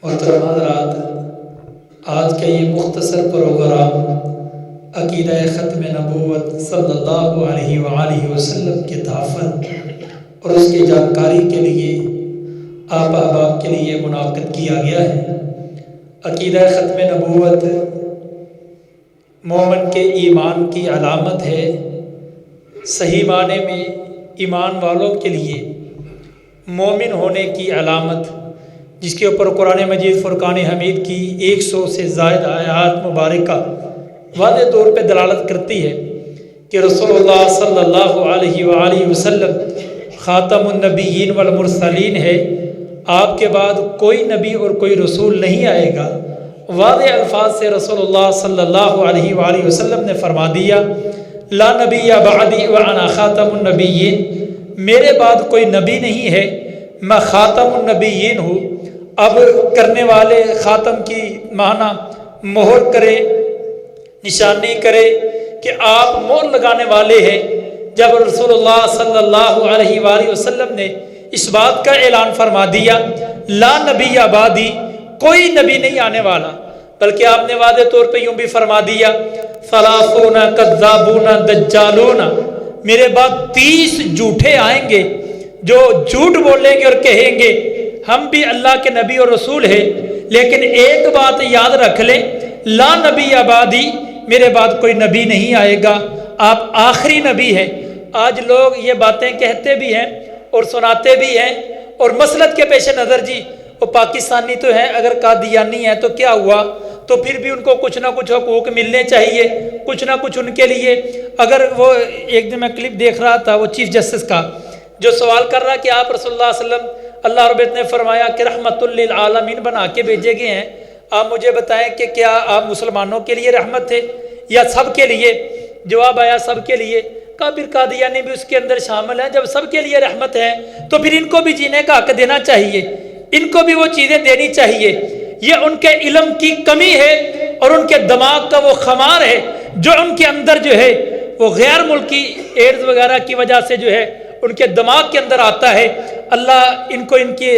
محترم حضرات، آج کا یہ مختصر پروگرام عقیدہ ختم نبوت صلی اللہ علیہ وآلہ وسلم کے تحفظ اور اس کی جانکاری کے لیے آپ احباب کے لیے منعقد کیا گیا ہے۔ عقیدہ ختم نبوت مومن کے ایمان کی علامت ہے۔ صحیح معنی میں ایمان والوں کے لیے مومن ہونے کی علامت، جس کے اوپر قرآن مجید فرقان حمید کی 100 سے زائد آیات مبارکہ واضح طور پہ دلالت کرتی ہے کہ رسول اللہ صلی اللہ علیہ وآلہ وسلم خاتم النبیین والمرسلین ہے۔ آپ کے بعد کوئی نبی اور کوئی رسول نہیں آئے گا۔ واضح الفاظ سے رسول اللہ صلی اللہ علیہ وآلہ وسلم نے فرما دیا، لا نبی بعدی وانا خاتم النبیین، میرے بعد کوئی نبی نہیں ہے، میں خاتم النبیین ہوں۔ اب کرنے والے خاتم کی معنی مہر کرے، نشانی کرے کہ آپ مہر لگانے والے ہیں۔ جب رسول اللہ صلی اللہ علیہ وآلہ وسلم نے اس بات کا اعلان فرما دیا، لا نبی بعدی، کوئی نبی نہیں آنے والا، بلکہ آپ نے واضح طور پہ یوں بھی فرما دیا، ثلاثون کذابون دجالون، میرے بعد 30 جھوٹے آئیں گے جو جھوٹ بولیں گے اور کہیں گے ہم بھی اللہ کے نبی اور رسول ہیں، لیکن ایک بات یاد رکھ لیں، لا نبی بعدی، میرے بعد کوئی نبی نہیں آئے گا، آپ آخری نبی ہیں۔ آج لوگ یہ باتیں کہتے بھی ہیں اور سناتے بھی ہیں، اور مسلط کے پیش نظر جی وہ پاکستانی تو ہیں، اگر قادیانی ہے تو کیا ہوا، تو پھر بھی ان کو کچھ نہ کچھ حقوق ملنے چاہیے، کچھ نہ کچھ ان کے لیے۔ اگر وہ ایک دن میں کلپ دیکھ رہا تھا وہ چیف جسٹس کا، جو سوال کر رہا کہ آپ رسول اللہ صلی اللہ علیہ وسلم اللہ رب العزت نے فرمایا کہ رحمت للعالمین بنا کے بھیجے گئے ہیں، آپ مجھے بتائیں کہ کیا آپ مسلمانوں کے لیے رحمت تھے یا سب کے لیے؟ جواب آیا سب کے لیے۔ کہا پھر قادیانی بھی اس کے اندر شامل ہیں، جب سب کے لیے رحمت ہے تو پھر ان کو بھی جینے کا حق دینا چاہیے، ان کو بھی وہ چیزیں دینی چاہیے۔ یہ ان کے علم کی کمی ہے اور ان کے دماغ کا وہ خمار ہے جو ان کے اندر جو ہے وہ غیر ملکی ایڈز وغیرہ کی وجہ سے جو ہے ان کے دماغ کے اندر آتا ہے۔ اللہ ان کو ان کے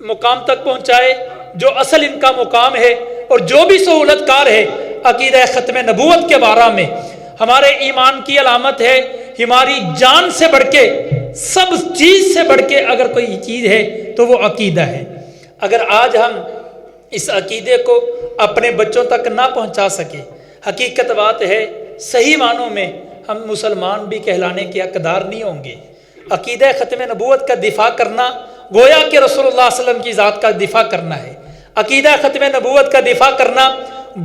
مقام تک پہنچائے جو اصل ان کا مقام ہے، اور جو بھی سہولت کار ہے عقیدہ ختم نبوت کے بارے میں ہمارے ایمان کی علامت ہے۔ ہماری جان سے بڑھ کے، سب چیز سے بڑھ کے اگر کوئی چیز ہے تو وہ عقیدہ ہے۔ اگر آج ہم اس عقیدے کو اپنے بچوں تک نہ پہنچا سکے، حقیقت بات ہے صحیح معنوں میں ہم مسلمان بھی کہلانے کے حقدار نہیں ہوں گے۔ عقیدہ ختم نبوت کا دفاع کرنا گویا کہ رسول اللہ صلی اللہ علیہ وسلم کی ذات کا دفاع کرنا ہے۔ عقیدہ ختم نبوت کا دفاع کرنا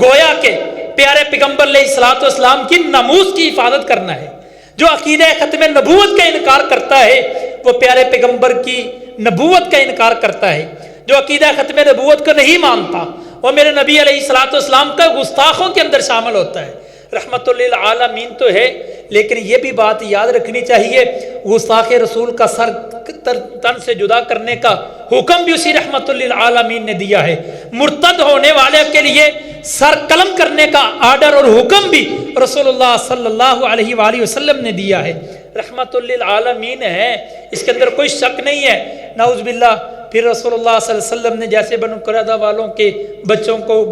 گویا کہ پیارے پیغمبر علیہ الصلوۃ والسلام کی ناموس کی حفاظت کرنا ہے۔ جو عقیدہ ختم نبوت کا انکار کرتا ہے وہ پیارے پیغمبر کی نبوت کا انکار کرتا ہے۔ جو عقیدہ ختم نبوت کو نہیں مانتا وہ میرے نبی علیہ الصلوۃ والسلام کا گستاخوں کے اندر شامل ہوتا ہے۔ رحمت للعالمین تو ہے، لیکن یہ بھی بات یاد رکھنی چاہیے گستاخ رسول کا سر تن سے جدا کرنے کا حکم بھی اسی رحمت للعالمین نے دیا ہے۔ مرتد ہونے والے کے لیے سر قلم کرنے کا آرڈر اور حکم بھی رسول اللہ صلی اللہ علیہ وآلہ وسلم نے دیا ہے۔ رحمت للعالمین ہے، اس کے اندر کوئی شک نہیں ہے۔ نعوذ باللہ پھر رسول اللہ صلی اللہ علیہ وسلم نے جیسے بنو قریظہ والوں کے بچوں کو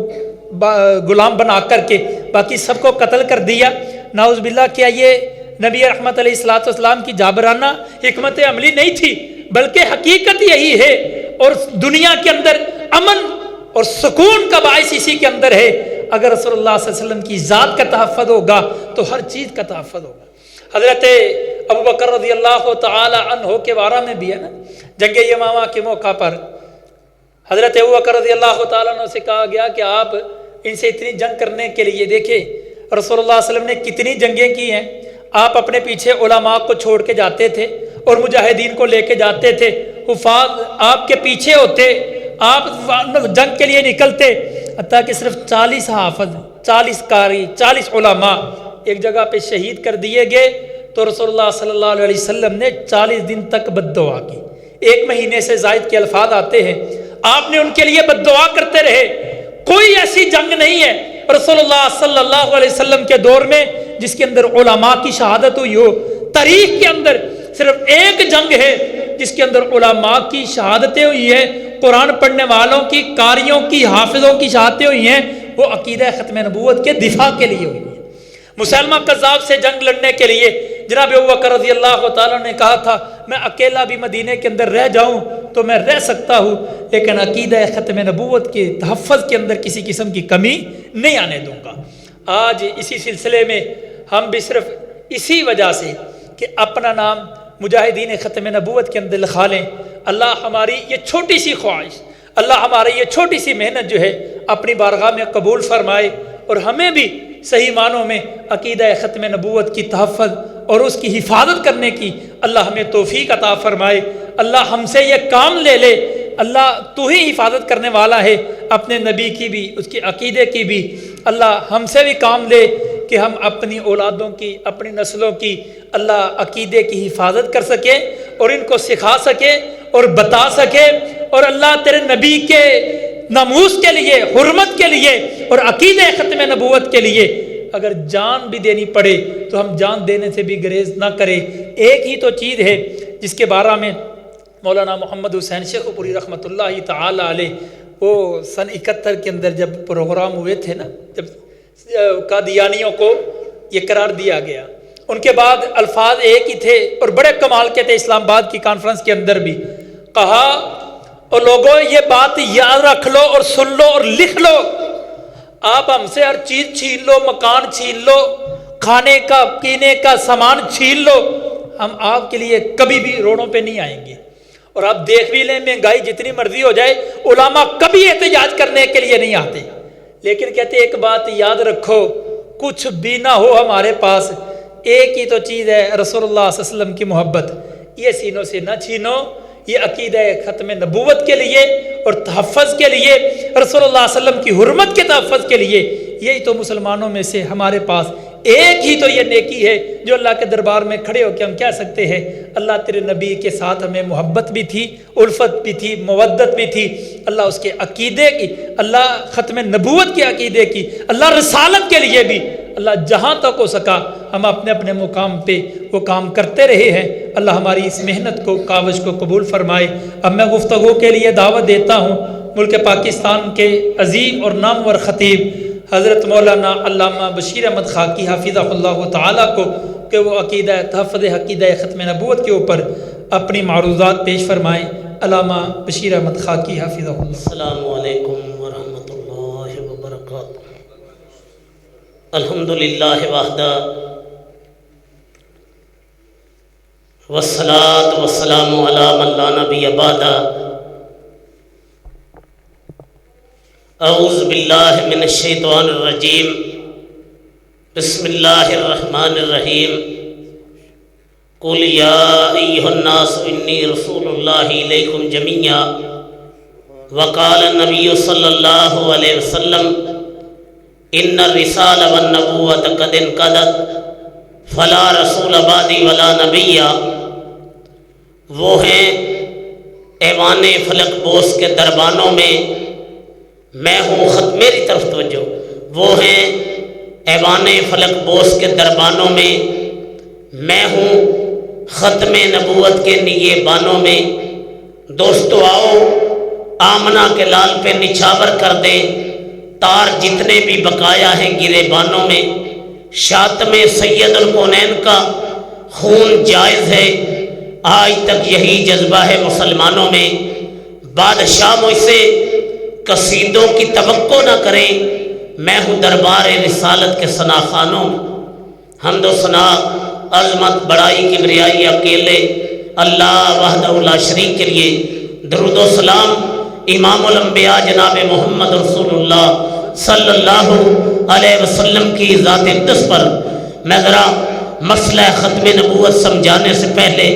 غلام بنا کر کے باقی سب کو قتل کر دیا، نعوذ باللہ کیا یہ نبی رحمت علیہ الصلوۃ والسلام کی جابرانہ حکمت عملی نہیں تھی؟ بلکہ حقیقت یہی ہے، اور دنیا کے اندر امن اور سکون کا باعث اسی کے اندر ہے۔ اگر رسول اللہ صلی اللہ علیہ وسلم کی ذات کا تحفظ ہوگا تو ہر چیز کا تحفظ ہوگا۔ حضرت ابوبکر رضی اللہ تعالی عنہ کے بارے میں بھی ہے نا، جنگ یمامہ کے موقع پر حضرت ابوبکر رضی اللہ تعالیٰ عنہ سے کہا گیا کہ آپ ان سے اتنی جنگ کرنے کے لیے، دیکھیں رسول اللہ صلی اللہ علیہ وسلم نے کتنی جنگیں کی ہیں۔ آپ اپنے پیچھے علماء کو چھوڑ کے جاتے تھے اور مجاہدین کو لے کے جاتے تھے، حفاظ آپ کے پیچھے ہوتے، آپ جنگ کے لیے نکلتے، حتیٰ کہ صرف 40 حافظ، 40 قاری، 40 علماء ایک جگہ پہ شہید کر دیے گئے، تو رسول اللہ صلی اللہ علیہ وسلم نے 40 دن تک بد دعا کی۔ 1 مہینے سے زائد کے الفاظ آتے ہیں، آپ نے ان کے لیے بد دعا کرتے رہے۔ کوئی ایسی جنگ نہیں ہے رسول اللہ صلی اللہ علیہ وسلم کے دور میں جس کے اندر علماء کی شہادت ہوئی ہو۔ تاریخ کے اندر صرف ایک جنگ ہے جس کے اندر علماء کی شہادتیں ہوئی ہے، قرآن پڑھنے والوں کی، قاریوں کی، حافظوں کی شہادتیں ہوئی ہیں وہ عقیدہ ختم نبوت کے دفاع کے لیے ہوئی ہیں۔ مسلمہ کذاب سے جنگ لڑنے کے لیے جناب ابوبکر رضی اللہ تعالیٰ نے کہا تھا میں اکیلا بھی مدینے کے اندر رہ جاؤں تو میں رہ سکتا ہوں، لیکن عقیدہ ختم نبوت کے تحفظ کے اندر کسی قسم کی کمی نہیں آنے دوں گا۔ آج اسی سلسلے میں ہم بھی صرف اسی وجہ سے کہ اپنا نام مجاہدین ختم نبوت کے اندر لکھا لیں، اللہ ہماری یہ چھوٹی سی خواہش، اللہ ہماری یہ چھوٹی سی محنت جو ہے اپنی بارگاہ میں قبول فرمائے، اور ہمیں بھی صحیح معنوں میں عقیدہ ختم نبوت کی تحفظ اور اس کی حفاظت کرنے کی اللہ ہمیں توفیق عطا فرمائے۔ اللہ ہم سے یہ کام لے لے، اللہ تو ہی حفاظت کرنے والا ہے، اپنے نبی کی بھی، اس کے عقیدے کی بھی۔ اللہ ہم سے بھی کام لے کہ ہم اپنی اولادوں کی، اپنی نسلوں کی اللہ عقیدے کی حفاظت کر سکے اور ان کو سکھا سکے اور بتا سکے، اور اللہ تیرے نبی کے ناموس کے لیے، حرمت کے لیے اور عقیدہ ختم نبوت کے لیے اگر جان بھی دینی پڑے تو ہم جان دینے سے بھی گریز نہ کریں۔ ایک ہی تو چیز ہے جس کے بارے میں مولانا محمد حسین شیخ پوری رحمۃ اللہ تعالی علیہ وہ سن 71 کے اندر جب پروگرام ہوئے تھے نا، جب قادیانیوں کو یہ قرار دیا گیا، ان کے بعد الفاظ ایک ہی تھے اور بڑے کمال کے تھے۔ اسلام آباد کی کانفرنس کے اندر بھی کہا اور لوگوں یہ بات یاد رکھ لو اور سن لو اور لکھ لو، آپ ہم سے ہر چیز چھین لو، مکان چھین لو، کھانے کا پینے کا سامان چھین لو، ہم آپ کے لیے کبھی بھی روڈوں پہ نہیں آئیں گے۔ اور آپ دیکھ بھی لیں مہنگائی جتنی مرضی ہو جائے، علماء کبھی احتجاج کرنے کے لیے نہیں آتے، لیکن کہتے ایک بات یاد رکھو، کچھ بھی نہ ہو ہمارے پاس، ایک ہی تو چیز ہے رسول اللہ صلی اللہ علیہ وسلم کی محبت، یہ سینوں سے نہ چھینو۔ یہ عقیدہ ختم نبوت کے لیے اور تحفظ کے لیے، رسول اللہ صلی اللہ علیہ وسلم کی حرمت کے تحفظ کے لیے، یہی تو مسلمانوں میں سے ہمارے پاس ایک ہی تو یہ نیکی ہے جو اللہ کے دربار میں کھڑے ہو کے ہم کہہ سکتے ہیں اللہ تیرے نبی کے ساتھ ہمیں محبت بھی تھی، الفت بھی تھی، مودت بھی تھی، اللہ اس کے عقیدے کی، اللہ ختم نبوت کے عقیدے کی، اللہ رسالت کے لیے بھی، اللہ جہاں تک ہو سکا ہم اپنے اپنے مقام پہ وہ کام کرتے رہے ہیں۔ اللہ ہماری اس محنت کو، کاوش کو قبول فرمائے۔ اب میں گفتگو کے لیے دعوت دیتا ہوں ملک پاکستان کے عظیم اور نامور خطیب حضرت مولانا علامہ بشیر احمد خاکی حافظہ اللہ تعالیٰ کو کہ وہ عقیدہ تحفظ عقیدہ ختم نبوت کے اوپر اپنی معروضات پیش فرمائیں۔ علامہ بشیر احمد خاکی حافظہ اللہ۔ السلام علیکم ورحمۃ اللہ وبرکاتہ۔ الحمدللہ وحدہ والصلاة والسلام علی من لا نبی بعدہ۔ اعوذ باللہ من الشیطان الرجیم، بسم اللہ الرحمن الرحیم۔ قل یا ایھا الناس انی رسول اللہ الیکم جمیعا، وقال النبی صلی اللہ علیہ وسلم ان الرسالہ والنبوۃ قد انقضت فلا رسول بعدی ولا نبی۔ وہ ہیں ایوان فلک بوس کے دربانوں میں میں ہوں خط، میری طرف توجہ، وہ ہیں ایوان فلک بوس کے دربانوں میں میں ہوں ختم نبوت کے نیے بانوں میں۔ دوستو آؤ آمنہ کے لال پہ نچھاور کر دیں تار جتنے بھی بقایا ہیں گرے بانوں میں۔ شاتم سید الکونین کا خون جائز ہے، آج تک یہی جذبہ ہے مسلمانوں میں۔ بادشاہ مجھ سے قصیدوں کی توقع نہ کریں، میں ہوں دربار رسالت کے ثنا خانوں میں۔ حمد و ثنا، عظمت، بڑائی، کبریائی اکیلے اللہ وحدہ لا شریک کے لیے۔ درود و سلام امام الانبیاء جناب محمد رسول اللہ صلی اللہ علیہ وسلم کی ذات اقدس پر۔ میں ذرا مسئلہ ختم نبوت سمجھانے سے پہلے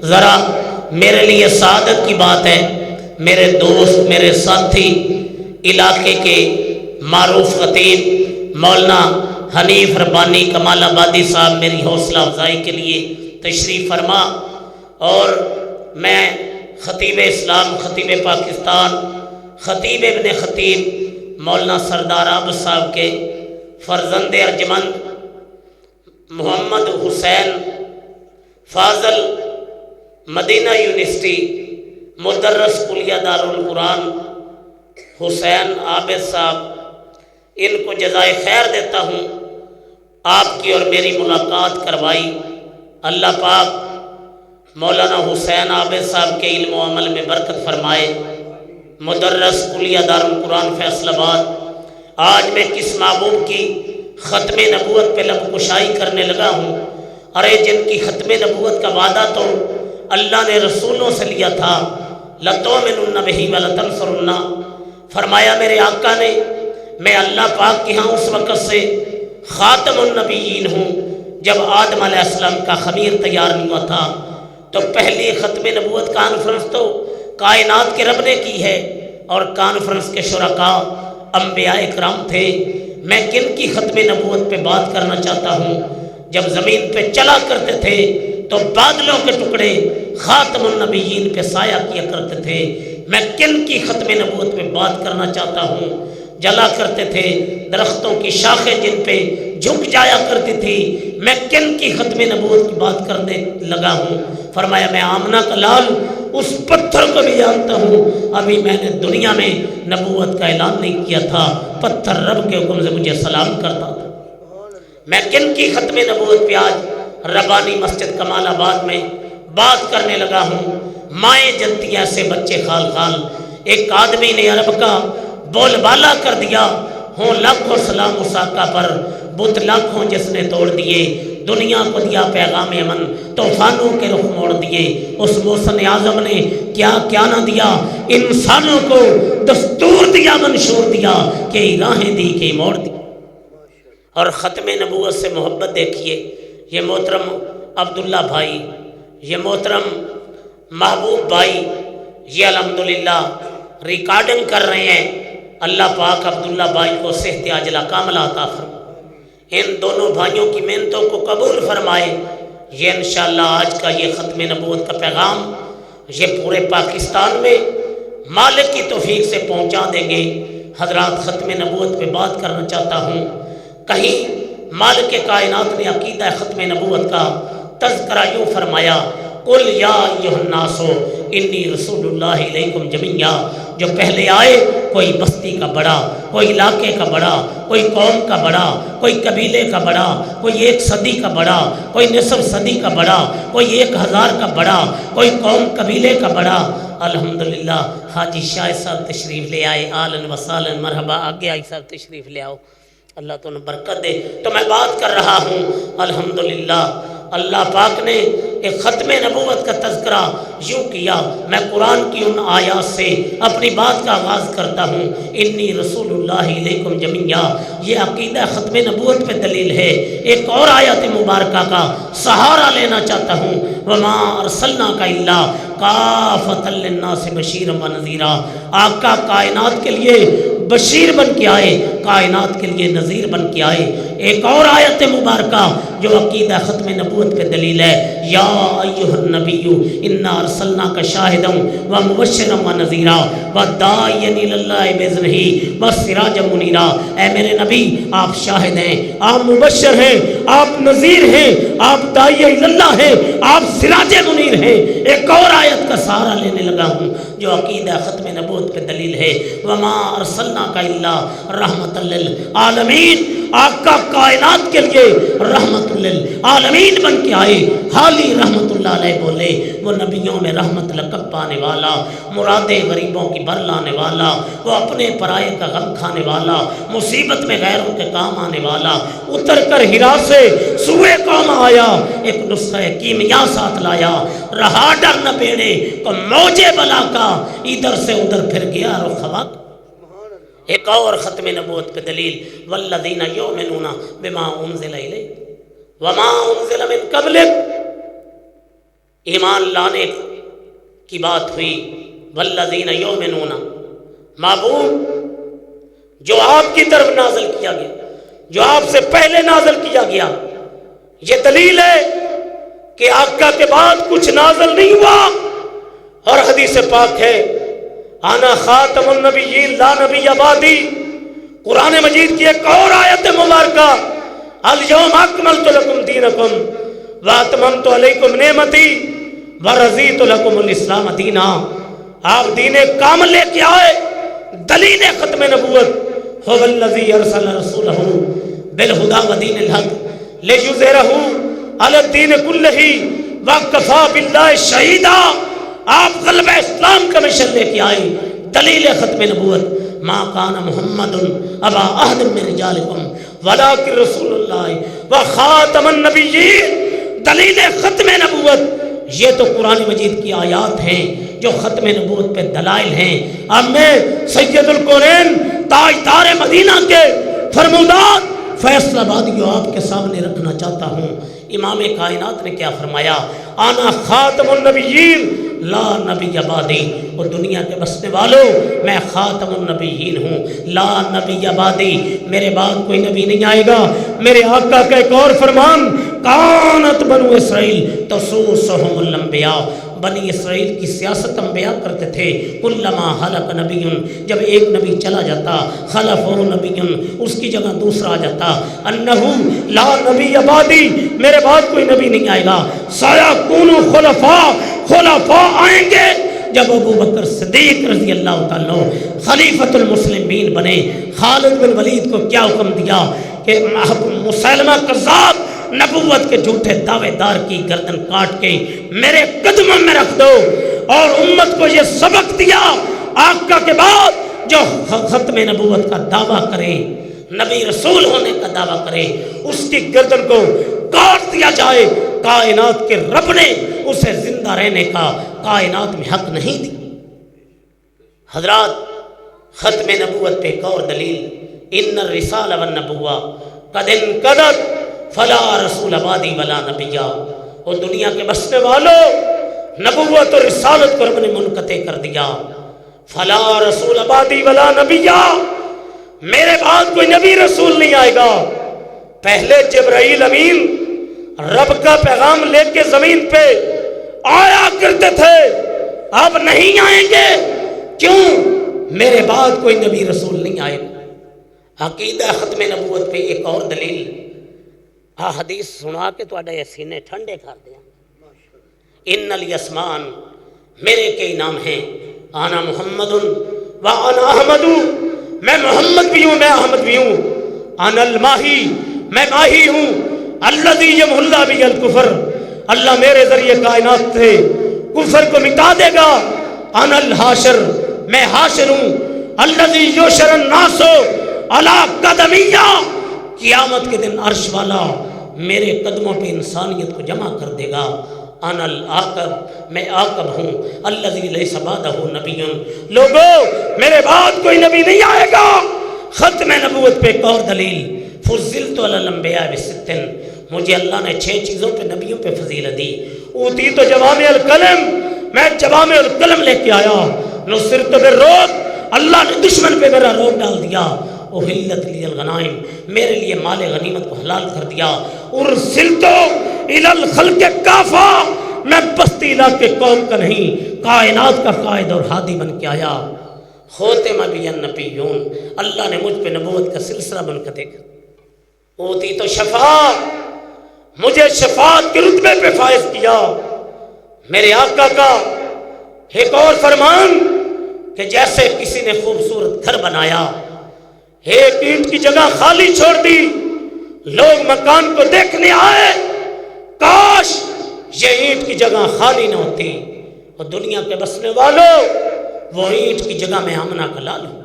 ذرا میرے لیے سعادت کی بات ہے، میرے دوست، میرے ساتھی، علاقے کے معروف خطیب مولانا حنیف ربانی کمال آبادی صاحب میری حوصلہ افزائی کے لیے تشریف فرما، اور میں خطیب اسلام، خطیب پاکستان، خطیب ابن خطیب مولانا سردار عابد صاحب کے فرزند ارجمند محمد حسین فاضل مدینہ یونیورسٹی مدرس کلیہ دارالقرآن حسین عابد صاحب، ان کو جزائے خیر دیتا ہوں، آپ کی اور میری ملاقات کروائی۔ اللہ پاک مولانا حسین عابد صاحب کے علم و عمل میں برکت فرمائے۔ مدرس کلیہ دارالقرآن فیصل آباد، آج میں کس محبوب کی ختم نبوت پہ لب کشائی کرنے لگا ہوں؟ ارے جن کی ختم نبوت کا وعدہ تو اللہ نے رسولوں سے لیا تھا، لَتُؤْمِنُنَّ بِهِ وَلَتَنْصُرُنَّهُ، فرمایا میرے آقا نے میں اللہ پاک کے ہاں اس وقت سے خاتم النبیین ہوں جب آدم علیہ السلام کا خمیر تیار نہیں ہوا تھا، تو پہلی ختم نبوت کانفرنس تو کائنات کے رب نے کی ہے، اور کانفرنس کے شرکاء انبیاء اکرام تھے۔ میں کن کی ختم نبوت پہ بات کرنا چاہتا ہوں؟ جب زمین پہ چلا کرتے تھے تو بادلوں کے ٹکڑے خاتم النبیین پہ سایہ کیا کرتے تھے۔ میں کن کی ختم نبوت پہ بات کرنا چاہتا ہوں؟ جلا کرتے تھے درختوں کی شاخیں جن پہ جھک جایا کرتی تھی، میں کن کی ختم نبوت کی بات کرنے لگا ہوں؟ فرمایا میں آمنہ کا لال اس پتھر کو بھی جانتا ہوں، ابھی میں نے دنیا میں نبوت کا اعلان نہیں کیا تھا، پتھر رب کے حکم سے مجھے سلام کرتا تھا۔ میں کن کی ختم نبوت پہ آج ربانی مسجد کمال آباد میں بات کرنے لگا ہوں؟ مائیں جنتی ایسے بچے خال خال، ایک آدمی نے عرب کا بول بالا کر دیا، ہوں لاکھوں سلام اس آقا پر، بت لاکھوں جس نے توڑ دیے، دنیا کو دیا پیغام امن، طوفانوں کے رخ موڑ دیے۔ اس محسن اعظم نے کیا کیا نہ دیا، انسانوں کو دستور دیا، منشور دیا کہ راہیں دی کہ موڑ دی۔ اور ختم نبوت سے محبت دیکھیے، یہ محترم عبداللہ بھائی، یہ محترم محبوب بھائی، یہ الحمدللہ ریکارڈنگ کر رہے ہیں۔ اللہ پاک عبداللہ بھائی کو صحت عاجلہ کاملہ عطا فرمائے، ان دونوں بھائیوں کی محنتوں کو قبول فرمائے۔ یہ انشاءاللہ آج کا یہ ختم نبوت کا پیغام یہ پورے پاکستان میں مالک کی توفیق سے پہنچا دیں گے۔ حضرات ختم نبوت پہ بات کرنا چاہتا ہوں، کہیں مالک کائنات نے عقیدہ ختم نبوت کا تذکرہ یوں فرمایا، قل یا ایھا الناس انی رسول اللہ الیکم جمیعا۔ جو پہلے آئے، کوئی بستی کا بڑا، کوئی علاقے کا بڑا، کوئی قوم کا بڑا، کوئی قبیلے کا بڑا، کوئی 1 صدی کا بڑا، کوئی نصف صدی کا بڑا، کوئی 1000 کا بڑا، کوئی قوم قبیلے کا بڑا۔ الحمدللہ حاجی شاہد صاحب تشریف لے آئے، آلن و سالن مرحبا، آگے آئی صاحب تشریف لے آؤ، اللہ تو نے برکت دے۔ تو میں بات کر رہا ہوں، الحمدللہ اللہ پاک نے ایک ختم نبوت کا تذکرہ یوں کیا۔ میں قرآن کی ان آیات سے اپنی بات کا آغاز کرتا ہوں، انی رسول اللہ علیکم جمیعا، یہ عقیدہ ختم نبوت پہ دلیل ہے۔ ایک اور آیت مبارکہ کا سہارا لینا چاہتا ہوں، وما ارسلناک الا کافۃ للناس بشیرا ونذیرا، آقا کائنات کے لیے بشیر بن کے آئے، کائنات کے لیے نذیر بن کے آئے۔ ایک اور آیت مبارکہ جو عقیدہ ختم نبوت پہ دلیل ہے، یا ایھا النبی انا ارسلناک شاہدا ومبشرا ونذیرا وداعیا الی اللہ باذنہ وسراجا منیرا۔ اے میرے نبی آپ شاہد ہیں، آپ مبشر ہیں، آپ نذیر ہیں، آپ داعی الی اللہ ہیں، آپ سراج منیر ہیں۔ ایک اور آیت کا سہارا لینے لگا ہوں جو عقیدہ ختم نبوت پہ دلیل ہے، وما ارسلناک الا رحمۃ للعالمین، آقا کائنات کے لیے رحمت للعالمین بن کے آئے۔ حالی رحمت اللہ علیہ بولے، وہ نبیوں میں رحمت لقب پانے والا، مرادیں غریبوں کی بھر لانے والا، وہ اپنے پرائے کا غم کھانے والا، مصیبت میں غیروں کے کام آنے والا، اتر کر ہرا سے سوئے قوم آیا، ایک نسخہ کیمیا ساتھ لایا، رہا ڈر نہ بیڑے کو موجے بلا کا، ادھر سے ادھر پھر گیا رخ ہوا کا۔ ایک اور ختم نبوت پہ دلیل، والذین یؤمنون بما انزل الیک وما انزل من قبلک، ایمان لانے کی بات ہوئی، والذین یؤمنون، معبود جو آپ کی طرف نازل کیا گیا، جو آپ سے پہلے نازل کیا گیا، یہ دلیل ہے کہ آقا کے بعد کچھ نازل نہیں ہوا۔ اور حدیث پاک ہے، انا خاتم النبیین لا نبی بعدی، قرآن مجید کی ایک اور آیت مبارکہ، الیوم اکملت لکم دینکم واتممت علیکم نعمتی ورضیت لکم الاسلام دینا۔ آپ دین کامل لے کے آئے، دلیل ختم نبوت، هو الذی ارسل رسولہ بالہدی ودین الحق لیظہرہ علی الدین کلہ وکفی باللہ شہیدا۔ آپ غلبہ اسلام کا مشن لے کے آئے، دلیل ختم نبوت، ما کان محمد ابا احد من رجالکم ولکن رسول اللہ وخاتم النبیین، دلیل ختم نبوت۔ یہ تو قرآن مجید کی آیات ہیں جو ختم نبوت پہ دلائل ہیں۔ اب میں سید الکونین تاجدار مدینہ کے فرمودات فیصل آبادی کو آپ کے سامنے رکھنا چاہتا ہوں۔ امام کائنات نے کیا فرمایا؟ آنا خاتم النبیین لا نبی بعدی، اور دنیا کے بسنے والوں میں خاتم النبیین ہوں، لا نبی بعدی، میرے بعد کوئی نبی نہیں آئے گا۔ میرے آقا کا ایک اور فرمان، کانت بنو اسرائیل تسوسہم الانبیاء، بنی اسرائیل کی سیاست انبیاء کرتے تھے۔ کلما ہلک نبی، جب ایک نبی چلا جاتا، خلفہ نبی، اس کی جگہ دوسرا آ جاتا، انہو لا نبی بعدی، میرے بعد کوئی نبی نہیں آئے گا۔ سیکون خلفاء، خلفاء آئیں گے جب ابو بکر صدیق رضی اللہ تعالیٰ خلیفۃ المسلمین بنے۔ خالد بن ولید کو کیا حکم دیا کہ مسیلمہ کذاب نبوت کے جھوٹے دعوے دار کی گردن کاٹ کے میرے قدموں میں رکھ دو، اور امت کو یہ سبق دیا، آقا کے بعد جو ختم نبوت کا دعویٰ کرے، نبی رسول ہونے کا دعویٰ کرے، اس کی گردن کو کاٹ دیا جائے۔ کائنات کے رب نے اسے زندہ رہنے کا کائنات میں حق نہیں دی۔ حضرات، ختم نبوت پہ ایک اور دلیل، ان الرسالہ والنبوہ قد انقضت فلا رسول بعدی ولا نبی، اور دنیا کے بسنے والوں، نبوت اور رسالت کو رب نے منقطع کر دیا۔ فلا رسول بعدی ولا نبی، میرے بعد کوئی نبی رسول نہیں آئے گا۔ پہلے جبرائیل امین رب کا پیغام لے کے زمین پہ آیا کرتے تھے، اب نہیں آئیں گے۔ کیوں؟ میرے بعد کوئی نبی رسول نہیں آئے گا۔ عقیدہ ختم نبوت پہ ایک اور دلیل، حدیث سنا کے تو سینے ٹھنڈے کر دیا۔ ان الاسمان، میرے کئی نام ہیں، آنا محمد و انا احمد، میں محمد بھی ہوں، میں احمد بھی ہوں۔ انا الماہی، میں ماہی ہوں۔ الذی یمحو اللہ بہ الکفر، اللہ میرے ذریعے کائنات سے کفر کو مٹا دے گا۔ انا الحاشر، میں حاشر ہوں۔ الذی یحشر الناس علی قدمیہ، قیامت کے دن عرش والا میرے قدموں پہ انسانیت کو جمع کر دے گا۔ انا العاقب، میں عاقب ہوں۔ الذی لیس بعدہ نبی، لوگوں میرے بعد کوئی نبی نہیں آئے گا۔ ختم نبوت پہ ایک اور دلیل، فضلت علی الانبیاء بست، مجھے اللہ نے 6 چیزوں پہ نبیوں پہ فضیلت دی۔ اوتی تو جوامع الکلم، میں جوامع الکلم لے کے آیا۔ نصرت بالرعب، اللہ نے دشمن پہ میرا رعب ڈال دیا۔ احلت لی الغنائم، میرے لیے مال غنیمت کو حلال کر دیا۔ ارسلت الی الخلق کافہ، میں بستی علاقے قوم کا نہیں، کائنات کا قائد اور ہادی بن کے آیا۔ ختم بی النبیون، اللہ نے مجھ پہ نبوت کا سلسلہ منقطع کر۔ اوتی تو شفاعت، مجھے شفاعت کے رتبے پہ فائز کیا۔ میرے آقا کا ایک اور فرمان کہ جیسے کسی نے خوبصورت گھر بنایا، ایک اینٹ کی جگہ خالی چھوڑ دی، لوگ مکان کو دیکھنے آئے، کاش یہ اینٹ کی جگہ خالی نہ ہوتی، اور دنیا کے بسنے والوں وہ اینٹ کی جگہ میں آمنہ کا لال ہوں۔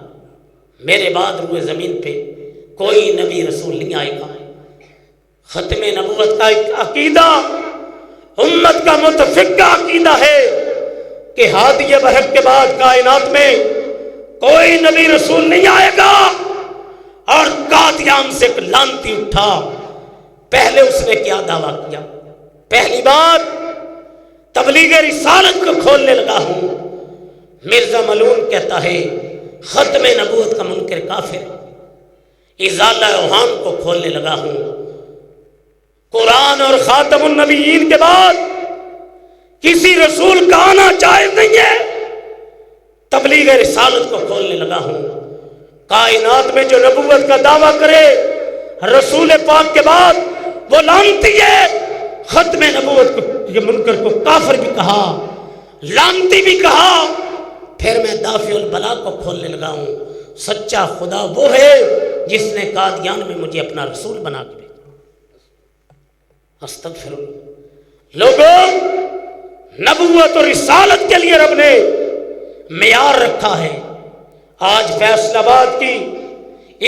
میرے بعد روئے زمین پہ کوئی نبی رسول نہیں آئے گا۔ ختم نبوت کا ایک عقیدہ، امت کا متفقہ عقیدہ ہے کہ ہادی برحق کے بعد کائنات میں کوئی نبی رسول نہیں آئے گا۔ اور قادیان سے ایک لانتی اٹھا، پہلے اس نے کیا دعویٰ کیا؟ پہلی بات، تبلیغ رسالت کو کھولنے لگا ہوں۔ مرزا ملعون کہتا ہے ختم نبوت کا منکر کافر، ازالہ اوہام کو کھولنے لگا ہوں۔ قرآن اور خاتم النبیین کے بعد کسی رسول کا آنا جائز نہیں ہے، تبلیغ رسالت کو کھولنے لگا ہوں۔ کائنات میں جو نبوت کا دعویٰ کرے رسول پاک کے بعد وہ لعنتی ہے۔ ختم نبوت کے منکر کو کافر بھی کہا، لعنتی بھی کہا، پھر میں دافع البلا کو کھولنے لگا ہوں. سچا خدا وہ ہے جس نے قادیان میں مجھے اپنا رسول بنا کے بھیجا. استغفر اللہ. لوگوں، نبوت اور رسالت کے لیے رب نے معیار رکھا ہے. آج فیصل آباد کی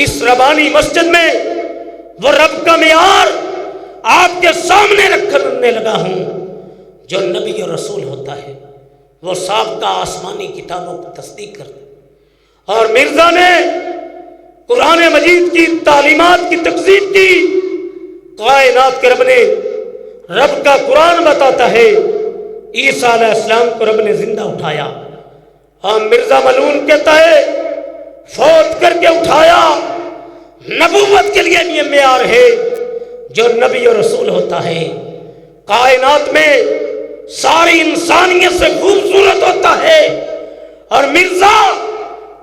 اس ربانی مسجد میں وہ رب کا معیار آپ کے سامنے رکھنے لگا ہوں. جو نبی اور رسول ہوتا ہے وہ سابقہ آسمانی کتابوں کی تصدیق کرتا ہے. اور مرزا نے قرآن مجید کی تعلیمات کی تکذیب کی. کائنات کے رب نے، رب کا قرآن بتاتا ہے عیسیٰ علیہ السلام کو رب نے زندہ اٹھایا. اور مرزا ملعون کہتا ہے فوت کر کے اٹھایا. نبوت کے لیے یہ معیار ہے. جو نبی اور رسول ہوتا ہے کائنات میں ساری انسانیت سے خوبصورت ہوتا ہے. اور مرزا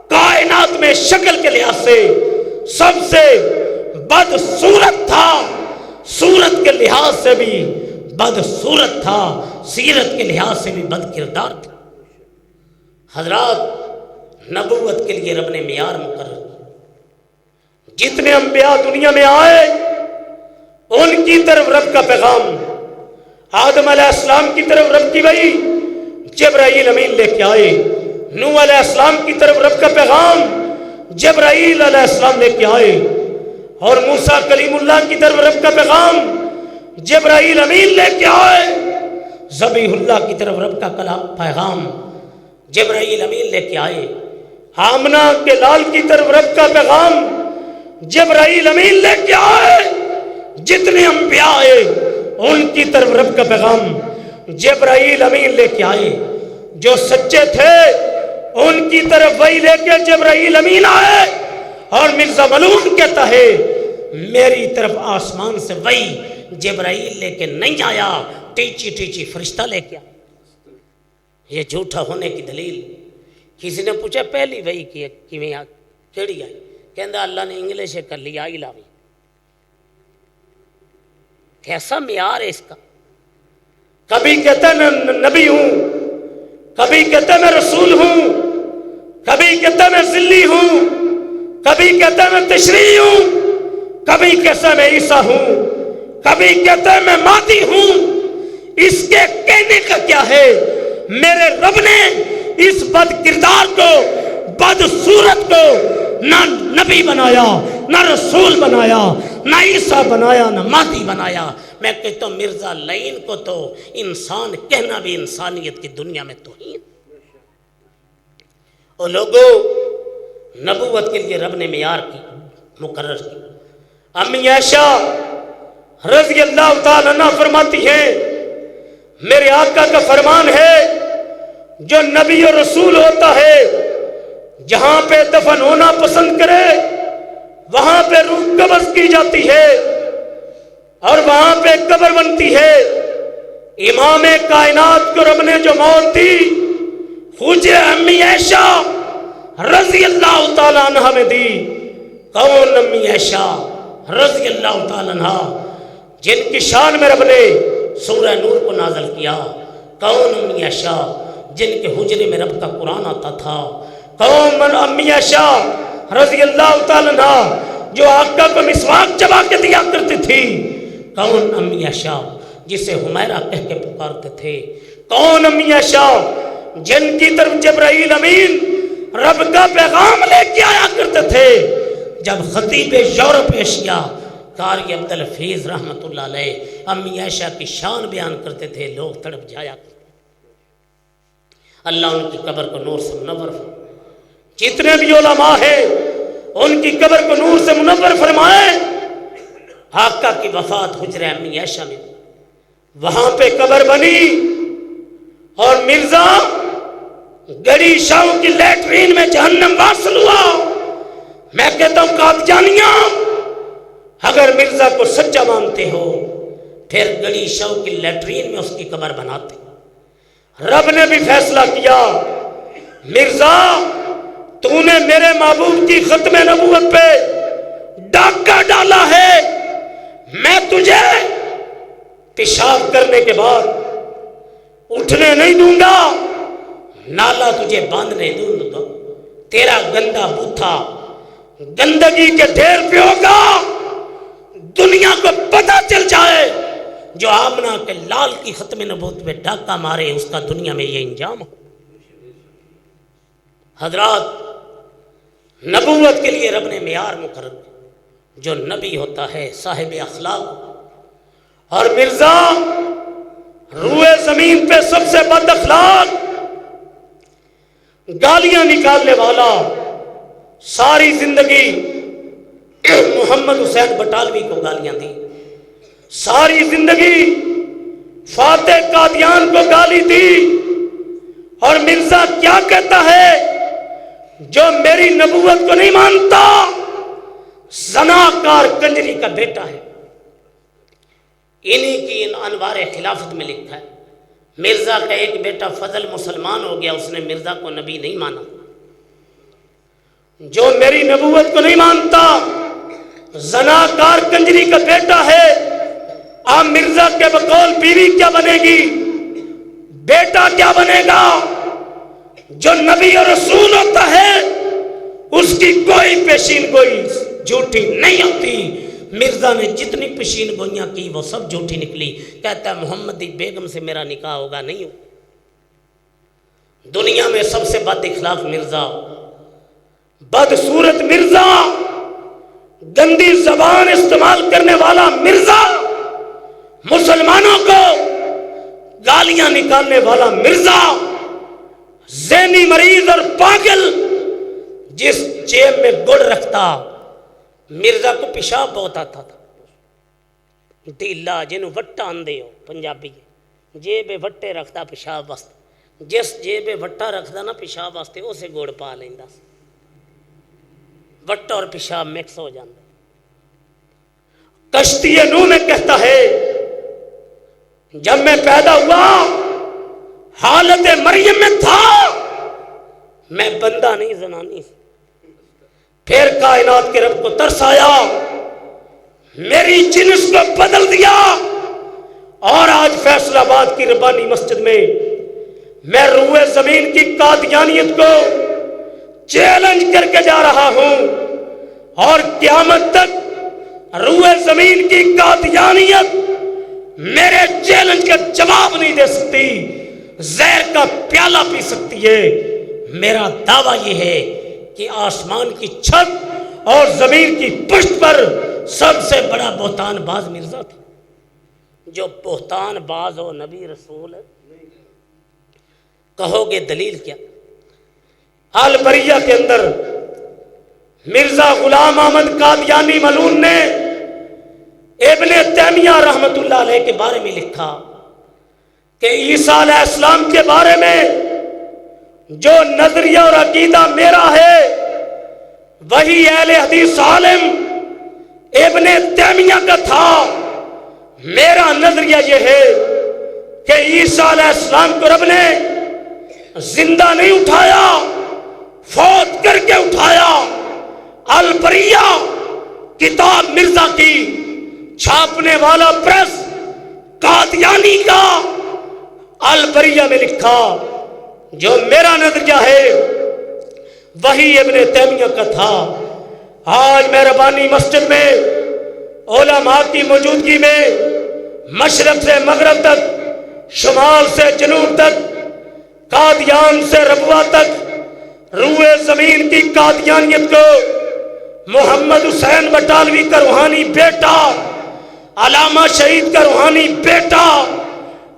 کائنات میں شکل کے لحاظ سے سب سے بدصورت تھا. صورت کے لحاظ سے بھی بدصورت تھا، سیرت کے لحاظ سے بھی بد کردار تھا. حضرات، نبوت کے لیے رب نے معیار مقرر کیا. جتنے انبیاء دنیا میں آئے ان کی طرف رب کا پیغام آدم علیہ السلام کی طرف رب کی وحی جبرائیل امین لے کے آئے. نوح علیہ السلام کی طرف رب کا پیغام جبرائیل علیہ السلام لے کے آئے. اور موسیٰ کلیم اللہ کی طرف رب کا پیغام جبرائیل امین لے کے آئے. ذبیح اللہ کی طرف رب کا پیغام جبرائیل امین لے کے آئے. آمنہ کے لال کی طرف رب کا پیغام جبرائیل امین لے کے آئے. جتنے انبیاء آئے ان کی طرف رب کا پیغام جبرائیل امین لے کے آئے. جو سچے تھے ان کی طرف وہی لے کے جبرائیل امین آئے. اور مرزا ملعون کہتا ہے میری طرف آسمان سے وہی جبرائیل لے کے نہیں آیا، ٹیچی ٹیچی فرشتہ لے کے آیا. یہ جھوٹا ہونے کی دلیل. کسی نے پوچھا پہلی وہی کیویں کیڑی آئی؟ کہندا اللہ نے انگلش کر لی آئی لاوی. کیسا معیار ہے اس کا؟ کبھی کہتا ہے میں نبی ہوں، کبھی کہتا ہے میں رسول ہوں، کبھی کہتا ہے میں ذلی ہوں، کبھی کہتا ہے میں تشریعی ہوں، کبھی کہتا ہے میں عیسیٰ ہوں، کبھی کہتا ہے میں مادی ہوں. اس کے کہنے کا کیا ہے؟ میرے رب نے اس بد کردار کو، بد صورت کو نہ نبی بنایا، نہ رسول بنایا، نہ عیسیٰ بنایا، نہ مہدی بنایا. میں کہتا ہوں مرزا لعین کو تو انسان کہنا بھی انسانیت کی دنیا میں توہین. اور لوگوں، نبوت کے لیے رب نے معیار کی مقرر کی. امی عائشہ رضی اللہ تعالیٰ عنہ فرماتی ہیں میرے آقا کا فرمان ہے جو نبی اور رسول ہوتا ہے جہاں پہ دفن ہونا پسند کرے وہاں پہ روح قبض کی جاتی ہے اور وہاں پہ قبر بنتی ہے. امام کائنات کو رب نے جو موت دی خوجے امی عائشہ رضی اللہ تعالیٰ عنہ میں دی. کون امی عائشہ رضی اللہ تعالیٰ عنہ جن کی شان میں رب نے سورہ نور کو نازل کیا؟ کون امی عائشہ جن کے حجرے میں رب کا قرآن آتا تھا؟ کون امی عائشہ رضی اللہ تعالیٰ عنہ جو آقا کو مسواک چبا کے دیا کرتی تھی؟ کون امی عائشہ جسے حمیرہ کہہ کے پکارتے تھے؟ کون امی عائشہ جن کی طرف جبرائیل امین رب کا پیغام لے کے آیا کرتے تھے؟ جب خطیب یورپ ایشیا قاری عبدالحفیظ رحمۃ اللہ علیہ امی عائشہ کی شان بیان کرتے تھے لوگ تڑپ جایا کرتے. اللہ ان کی قبر کو نور سے منور فرمائے. جتنے بھی علماء ہیں ان کی قبر کو نور سے منور فرمائے. آقا کی وفات حجرہ امی عائشہ میں، وہاں پہ قبر بنی اور مرزا گڑی شاہوں کی لیٹرین میں جہنم واصل ہوا. میں کہتا ہوں قادیانیاں اگر مرزا کو سچا مانتے ہو پھر گڑی شاہوں کی لیٹرین میں اس کی قبر بناتے. رب نے بھی فیصلہ کیا مرزا تو نے میرے محبوب کی ختم نبوت پہ ڈاکہ ڈالا ہے، میں تجھے پیشاب کرنے کے بعد اٹھنے نہیں دوں گا. نالا تجھے باندھنے دوں تو تیرا گندا بوتھا گندگی کے ڈھیر پہ ہوگا، دنیا کو پتہ چل جائے جو آمنہ کے لال کی ختم نبوت پہ ڈاکہ مارے اس کا دنیا میں یہ انجام ہو۔ حضرات، نبوت کے لیے رب نے معیار مقرر کیا، جو نبی ہوتا ہے صاحب اخلاق، اور مرزا روئے زمین پہ سب سے بد اخلاق، گالیاں نکالنے والا، ساری زندگی محمد حسین بٹالوی کو گالیاں دی، ساری زندگی فاتح قادیان کو گالی دی، اور مرزا کیا کہتا ہے؟ جو میری نبوت کو نہیں مانتا زناکار کنجری کا بیٹا ہے۔ انہی کی ان انوار خلافت میں لکھا ہے مرزا کا ایک بیٹا فضل مسلمان ہو گیا، اس نے مرزا کو نبی نہیں مانا۔ جو میری نبوت کو نہیں مانتا زناکار کنجری کا بیٹا ہے۔ آپ مرزا کے بقول بیوی کیا بنے گی، بیٹا کیا بنے گا؟ جو نبی اور رسول ہوتا ہے اس کی کوئی پیشین گوئی جھوٹی نہیں ہوتی۔ مرزا نے جتنی پیشین گوئیاں کی وہ سب جھوٹی نکلی۔ کہتا ہے محمدی بیگم سے میرا نکاح ہوگا، نہیں ہو۔ دنیا میں سب سے بد اخلاق مرزا، بدصورت مرزا، گندی زبان استعمال کرنے والا مرزا، مسلمانوں کو گالیاں نکالنے والا مرزا، ذہنی مریض اور پاگل، جس جیب میں گڑ رکھتا۔ مرزا کو پیشاب بہت آتا تھا، ڈیلا جنوں وٹا آندے ہو پنجابی، جیب وٹے رکھتا پیشاب واسطے، جس جیب وٹا رکھتا نا پیشاب واسطے اسے گڑ پا لیندا، وٹا اور پیشاب مکس ہو جاندے۔ کشتی نوح میں کہتا ہے جب میں پیدا ہوا حالت مریم میں تھا، میں بندہ نہیں زنانی سے، پھر کائنات کے رب کو ترس آیا، میری جنس کو بدل دیا، اور آج فیصل آباد کی ربانی مسجد میں میں روئے زمین کی قادیانیت کو چیلنج کر کے جا رہا ہوں، اور قیامت تک روئے زمین کی قادیانیت میرے چیلنج کا جواب نہیں دے سکتی، زہر کا پیالہ پی سکتی ہے۔ میرا دعویٰ یہ ہے کہ آسمان کی چھت اور زمین کی پشت پر سب سے بڑا بہتان باز مرزا تھا۔ جو بہتان باز ہو نبی رسول ہے، کہو گے دلیل کیا؟ البریہ کے اندر مرزا غلام احمد قادیانی ملعون نے ابن تیمیہ رحمت اللہ علیہ کے بارے میں لکھا کہ عیسیٰ علیہ السلام کے بارے میں جو نظریہ اور عقیدہ میرا ہے وہی اہل حدیث عالم ابن تیمیہ کا تھا۔ میرا نظریہ یہ ہے کہ عیسیٰ علیہ السلام کو رب نے زندہ نہیں اٹھایا، فوت کر کے اٹھایا۔ البریہ کتاب مرزا کی چھاپنے والا پریس قادیانی کا البریہ میں لکھا جو میرا نظریہ ہے وہی ابن تیمیہ کا تھا۔ آج مہربانی مسجد میں علماء کی موجودگی میں مشرق سے مغرب تک، شمال سے جنوب تک، قادیان سے ربوہ تک روئے زمین کی قادیانیت کو محمد حسین بٹالوی کا روحانی بیٹا، علامہ شہید کا روحانی بیٹا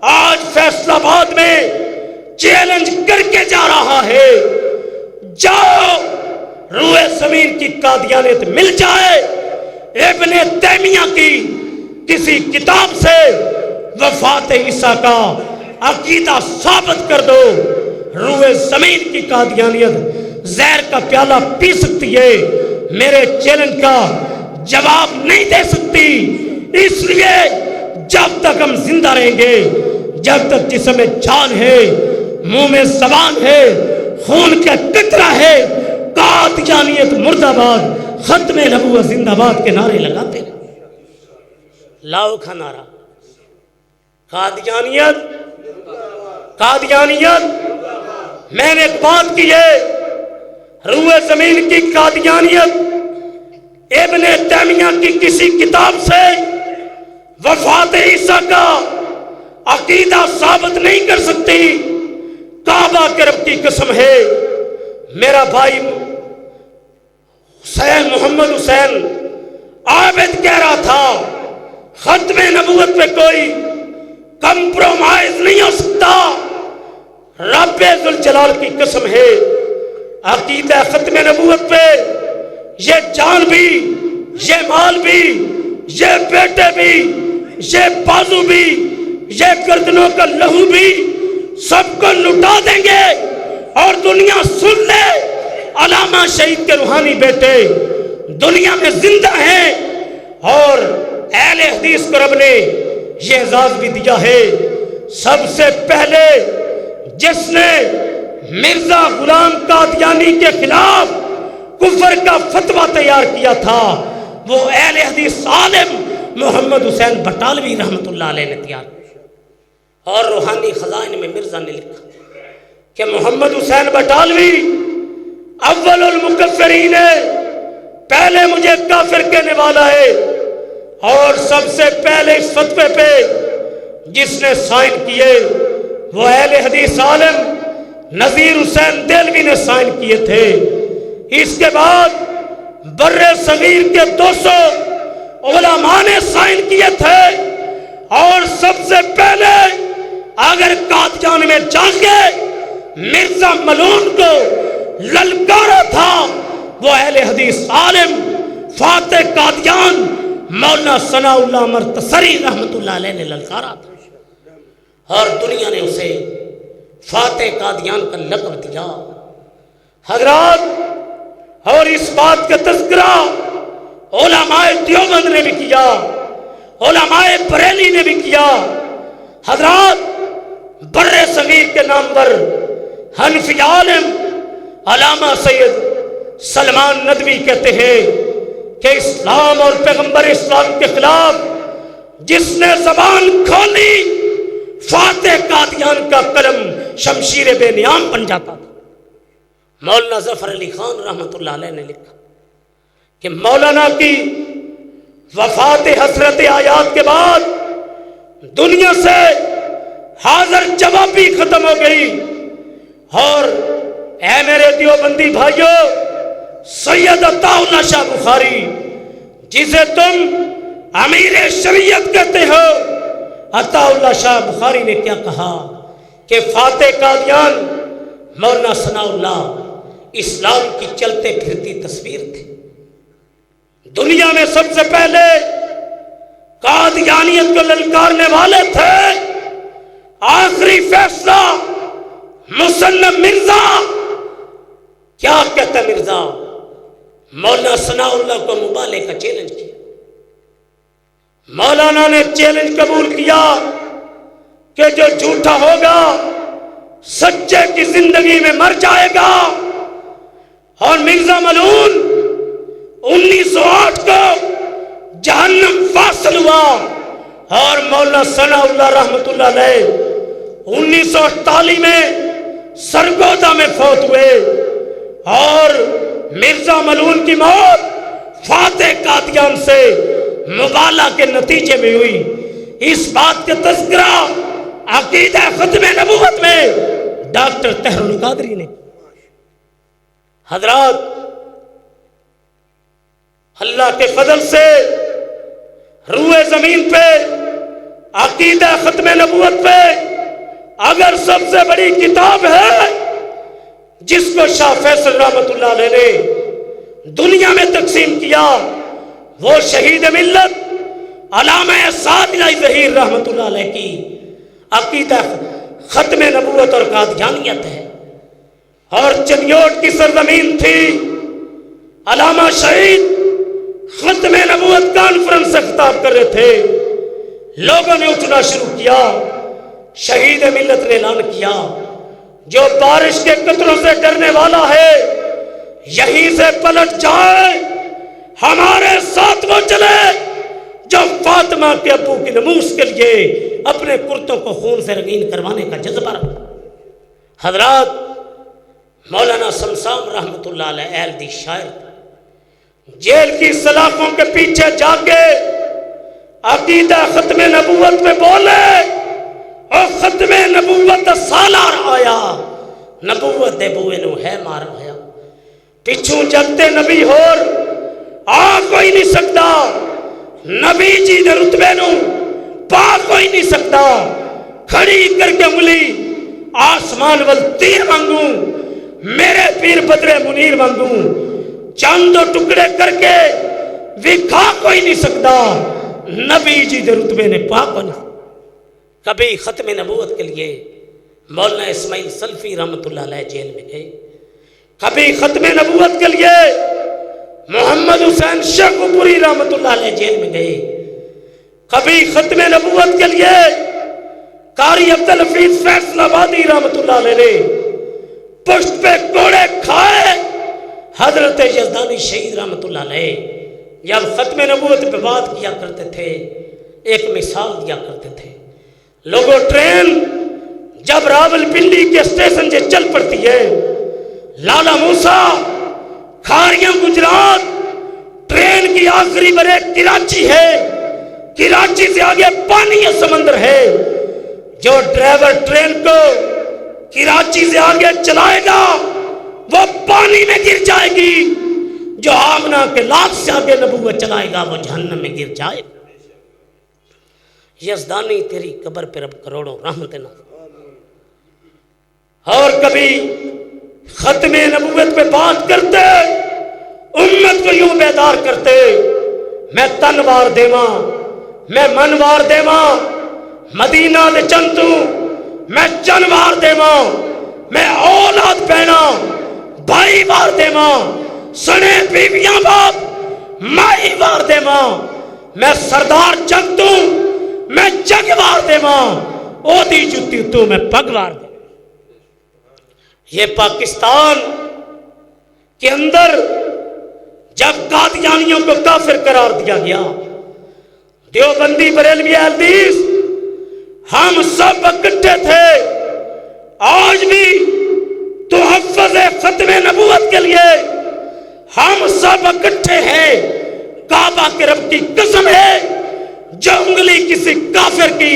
آج فیصل آباد میں چیلنج کر کے جا رہا ہے۔ جاؤ روئے زمین کی قادیانیت مل جائے، ابن تیمیہ کی کسی کتاب سے وفات عیسیٰ کا عقیدہ ثابت کر دو، روئے زمین کی قادیانیت زہر کا پیالہ پی سکتی ہے، میرے چیلنج کا جواب نہیں دے سکتی۔ اس لیے جب تک ہم زندہ رہیں گے، جب تک جسم میں جان ہے، منہ میں زبان ہے، خون کا قطرہ ہے، قادیانیت مرد آباد، ختم نبوت زندہ باد کے نعرے لگاتے ہیں۔ لاؤ کھا نعرہ، قادیانیت، قادیانیت میں نے ایک بات کی ہے، روئے زمین کی قادیانیت ابن تیمیہ کی کسی کتاب سے وفات عیسیٰ کا عقیدہ ثابت نہیں کر سکتی۔ کعبہ کے رب کی قسم ہے، میرا بھائی حسین محمد حسین عابد کہہ رہا تھا ختم نبوت پہ کوئی کمپرومائز نہیں ہو سکتا۔ رب ذوالجلال کی قسم ہے، عقیدہ ختم نبوت پہ یہ جان بھی، یہ مال بھی، یہ بیٹے بھی، یہ بازو بھی، یہ گردنوں کا لہو بھی سب کو لٹا دیں گے۔ اور دنیا سن لے، علامہ شہید کے روحانی بیٹے دنیا میں زندہ ہیں، اور اہل حدیث کو رب نے یہ اعزاز بھی دیا ہے، سب سے پہلے جس نے مرزا غلام قادیانی کے خلاف کفر کا فتویٰ تیار کیا تھا وہ اہل حدیث عالم محمد حسین بٹالوی رحمۃ اللہ علیہ نے تیار کیا۔ اور روحانی خزائن میں مرزا نے لکھا کہ محمد حسین بٹالوی اول المکفرین ہے، پہلے مجھے کافر کہنے والا ہے، اور سب سے پہلے اس فتوے پہ جس نے سائن کیے وہ اہل حدیث عالم نذیر حسین دہلوی نے سائن کیے تھے۔ اس کے بعد بر صغیر کے 200 علماء نے سائن کیے تھے، اور سب سے پہلے اگر قادیان میں جا کے مرزا ملعون کو للکارا تھا وہ اہل حدیث عالم فاتح قادیان مولانا ثناء اللہ مرتصری رحمۃ اللہ علیہ نے للکارا تھا، اور دنیا نے اسے فاتح قادیان کا لقب دیا۔ حضرات، اور اس بات کا تذکرہ علماء دیوبند نے بھی کیا، علماء بریلی نے بھی کیا۔ حضرات، بر صغیر کے نام پر حنفی عالم علامہ سید سلمان ندوی کہتے ہیں کہ اسلام اور پیغمبر اسلام کے خلاف جس نے زبان کھولی فاتح قادیان کا قلم شمشیر بے نیام بن جاتا تھا۔ مولانا ظفر علی خان رحمۃ اللہ علیہ نے لکھا کہ مولانا کی وفات حسرت آیات کے بعد دنیا سے حاضر جوابی ختم ہو گئی، اور اے میرے دیوبندی بھائیوں، سید عطا اللہ شاہ بخاری جسے تم امیر شریعت کہتے ہو، عطا اللہ شاہ بخاری نے کیا کہا کہ فاتح قادیان مولانا ثناء اللہ اسلام کی چلتے پھرتی تصویر تھی۔ دنیا میں سب سے پہلے قادیانیت کو للکارنے والے تھے۔ آخری فیصلہ مصنف مرزا کیا کہتا مرزا؟ مولانا ثناء اللہ کو مبالغے کا چیلنج کیا۔ مولانا نے چیلنج قبول کیا کہ جو جھوٹا ہوگا سچے کی زندگی میں مر جائے گا، اور مرزا ملعون 1908 کو جہنم فاصل ہوا، اور مولانا ثناء اللہ رحمۃ اللہ علیہ 1948 میں سرگودا میں فوت ہوئے، اور مرزا ملعون کی موت فاتح قادیان سے مبالغہ کے نتیجے میں ہوئی۔ اس بات کا تذکرہ عقیدہ ختم نبوت میں ڈاکٹر طاہر القادری نے۔ حضرات، اللہ کے فضل سے روئے زمین پہ عقیدہ ختم نبوت پہ اگر سب سے بڑی کتاب ہے جس کو شاہ فیصل رحمۃ اللہ علیہ نے دنیا میں تقسیم کیا، وہ شہید ملت علامہ سعد علی ظہیر رحمۃ اللہ علیہ کی عقیدہ ختم نبوت اور قادیانیت ہے۔ اور چنیوٹ کی سرزمین تھی، علامہ شہید ختم نبوت کانفرنس سے خطاب کر رہے تھے، لوگوں نے اٹھنا شروع کیا، شہید ملت نے اعلان کیا جو بارش کے قطروں سے ڈرنے والا ہے یہیں سے پلٹ جائے، ہمارے ساتھ وہ چلے جو فاطمہ کے ابو کی نموس کے لیے اپنے کرتوں کو خون سے رنگین کروانے کا جذبہ رکھتا۔ حضرات، مولانا شمسام رحمۃ اللہ علیہ اہل دی شاعر جیل کی سلاخوں کے پیچھے جا کے عقیدہ ختم نبوت میں بولے اور ختم نبوت سالار آیا نبوت دے بوئے نو ہے مار آیا پچھوں جگتے نبی ہور آ کوئی نہیں سکتا نبی جی دے رتبے نو پا کوئی نہیں سکتا کھڑی کر کے انگلی آسمان ول تیر مانگوں میرے پیر بدر منیر مانگوں چاند و ٹکڑے کر کے وکھا کوئی نہیں سکتا نبی جی دے رتبے نے پا کو نہیں. کبھی ختم نبوت کے لیے مولانا اسماعیل سلفی رحمۃ اللہ علیہ جیل میں گئے, کبھی ختم نبوت کے لیے محمد حسین شیخ پوری رحمۃ اللہ علیہ جیل میں گئے, کبھی ختم نبوت کے لیے قاری عبدالحفیظ فیصل آبادی رحمۃ اللہ علیہ نے پشت پہ کوڑے کھائے. حضرت یزدانی شہید رحمۃ اللہ علیہ جب ختم نبوت پہ بات کیا کرتے تھے ایک مثال دیا کرتے تھے. لوگوں ٹرین جب راول پنڈی کے اسٹیشن سے چل پڑتی ہے لالا موسیٰ کھاریاں گجرات ٹرین کی آخری بریک کراچی ہے, کراچی سے آگے پانی یا سمندر ہے, جو ڈرائیور ٹرین کو کراچی سے آگے چلائے گا وہ پانی میں گر جائے گی, جو آمنہ کے لاکھ سے آگے نبوت چلائے گا وہ جہنم میں گر جائے گا. یزدانی تیری قبر پہ رب کروڑوں رحمت نہ. اور کبھی ختم نبوت پہ بات کرتے امت کو یوں بیدار کرتے میں تنوار دیواں میں منوار دیواں مدینہ دے چنتو میں چنوار دیواں میں اولاد پینا بھائی وار دیواں سنے بیویاں باپ مائی وار دیواں میں سردار جگ دوں میں جگ وار دیواں او دی جتی تو میں پگ وار دے. یہ پاکستان کے اندر جب قادیانیوں کو کافر قرار دیا گیا دیوبندی بریلوی اہل حدیث ہم سب اکٹھے تھے. آج بھی تحفظ ختم نبوت کے لیے ہم سب اکٹھے ہیں. کعبہ کے رب کی قسم ہے جو انگلی کسی کافر کی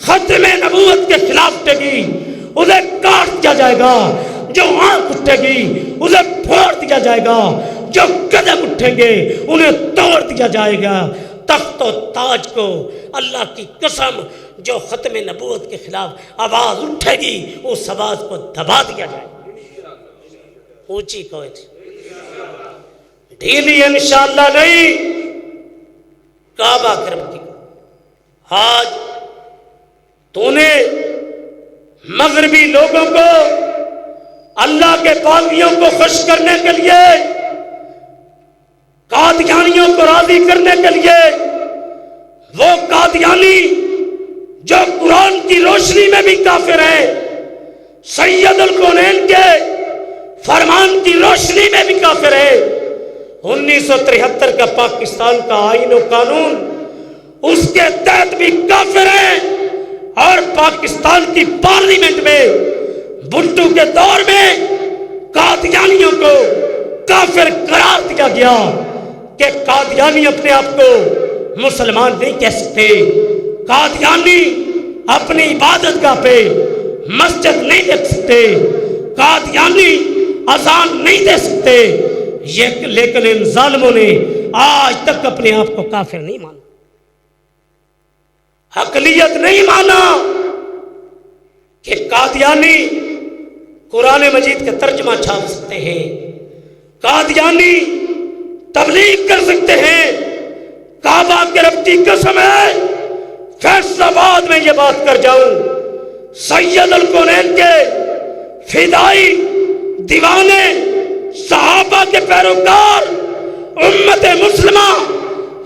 ختم نبوت کے خلاف اٹھے گی اسے کاٹ دیا جائے گا, جو آنکھ اٹھے گی اسے پھوڑ دیا جائے گا, جو قدم اٹھیں گے انہیں توڑ دیا جائے گا. تخت و تاج کو اللہ کی قسم جو ختم نبوت کے خلاف آواز اٹھے گی اس آواز کو دبا دیا جائے گا. اونچی کوئی ڈھیلی انشاءاللہ نہیں. کعبہ کرم کی آج تو نے مغربی لوگوں کو اللہ کے باغیوں کو خوش کرنے کے لیے قادیانیوں کو راضی کرنے کے لیے وہ قادیانی جو قرآن کی روشنی میں بھی کافر ہیں, سید الکونین کے فرمان کی روشنی میں بھی کافر ہیں. 1973 کا پاکستان کا آئین و قانون اس کے تحت بھی کافر ہیں, اور پاکستان کی پارلیمنٹ میں بھٹو کے دور میں قادیانیوں کو کافر قرار دیا گیا کہ قادیانی اپنے آپ کو مسلمان نہیں کہہ سکتے, قادیانی اپنی عبادت گاہ پہ مسجد نہیں دیکھ سکتے, قادیانی اذان نہیں دے سکتے. لیکن ان ظالموں نے آج تک اپنے آپ کو کافر نہیں مانا, عقلیت نہیں مانا کہ قادیانی قرآن مجید کا ترجمہ چھاپ سکتے ہیں, قادیانی تبلیغ کر سکتے ہیں. کعبہ کے رب کی قسم ہے فیصل آباد میں یہ بات کر جاؤں, سید الکونین کے فدائی دیوانے صحابہ کے پیروکار امت مسلمہ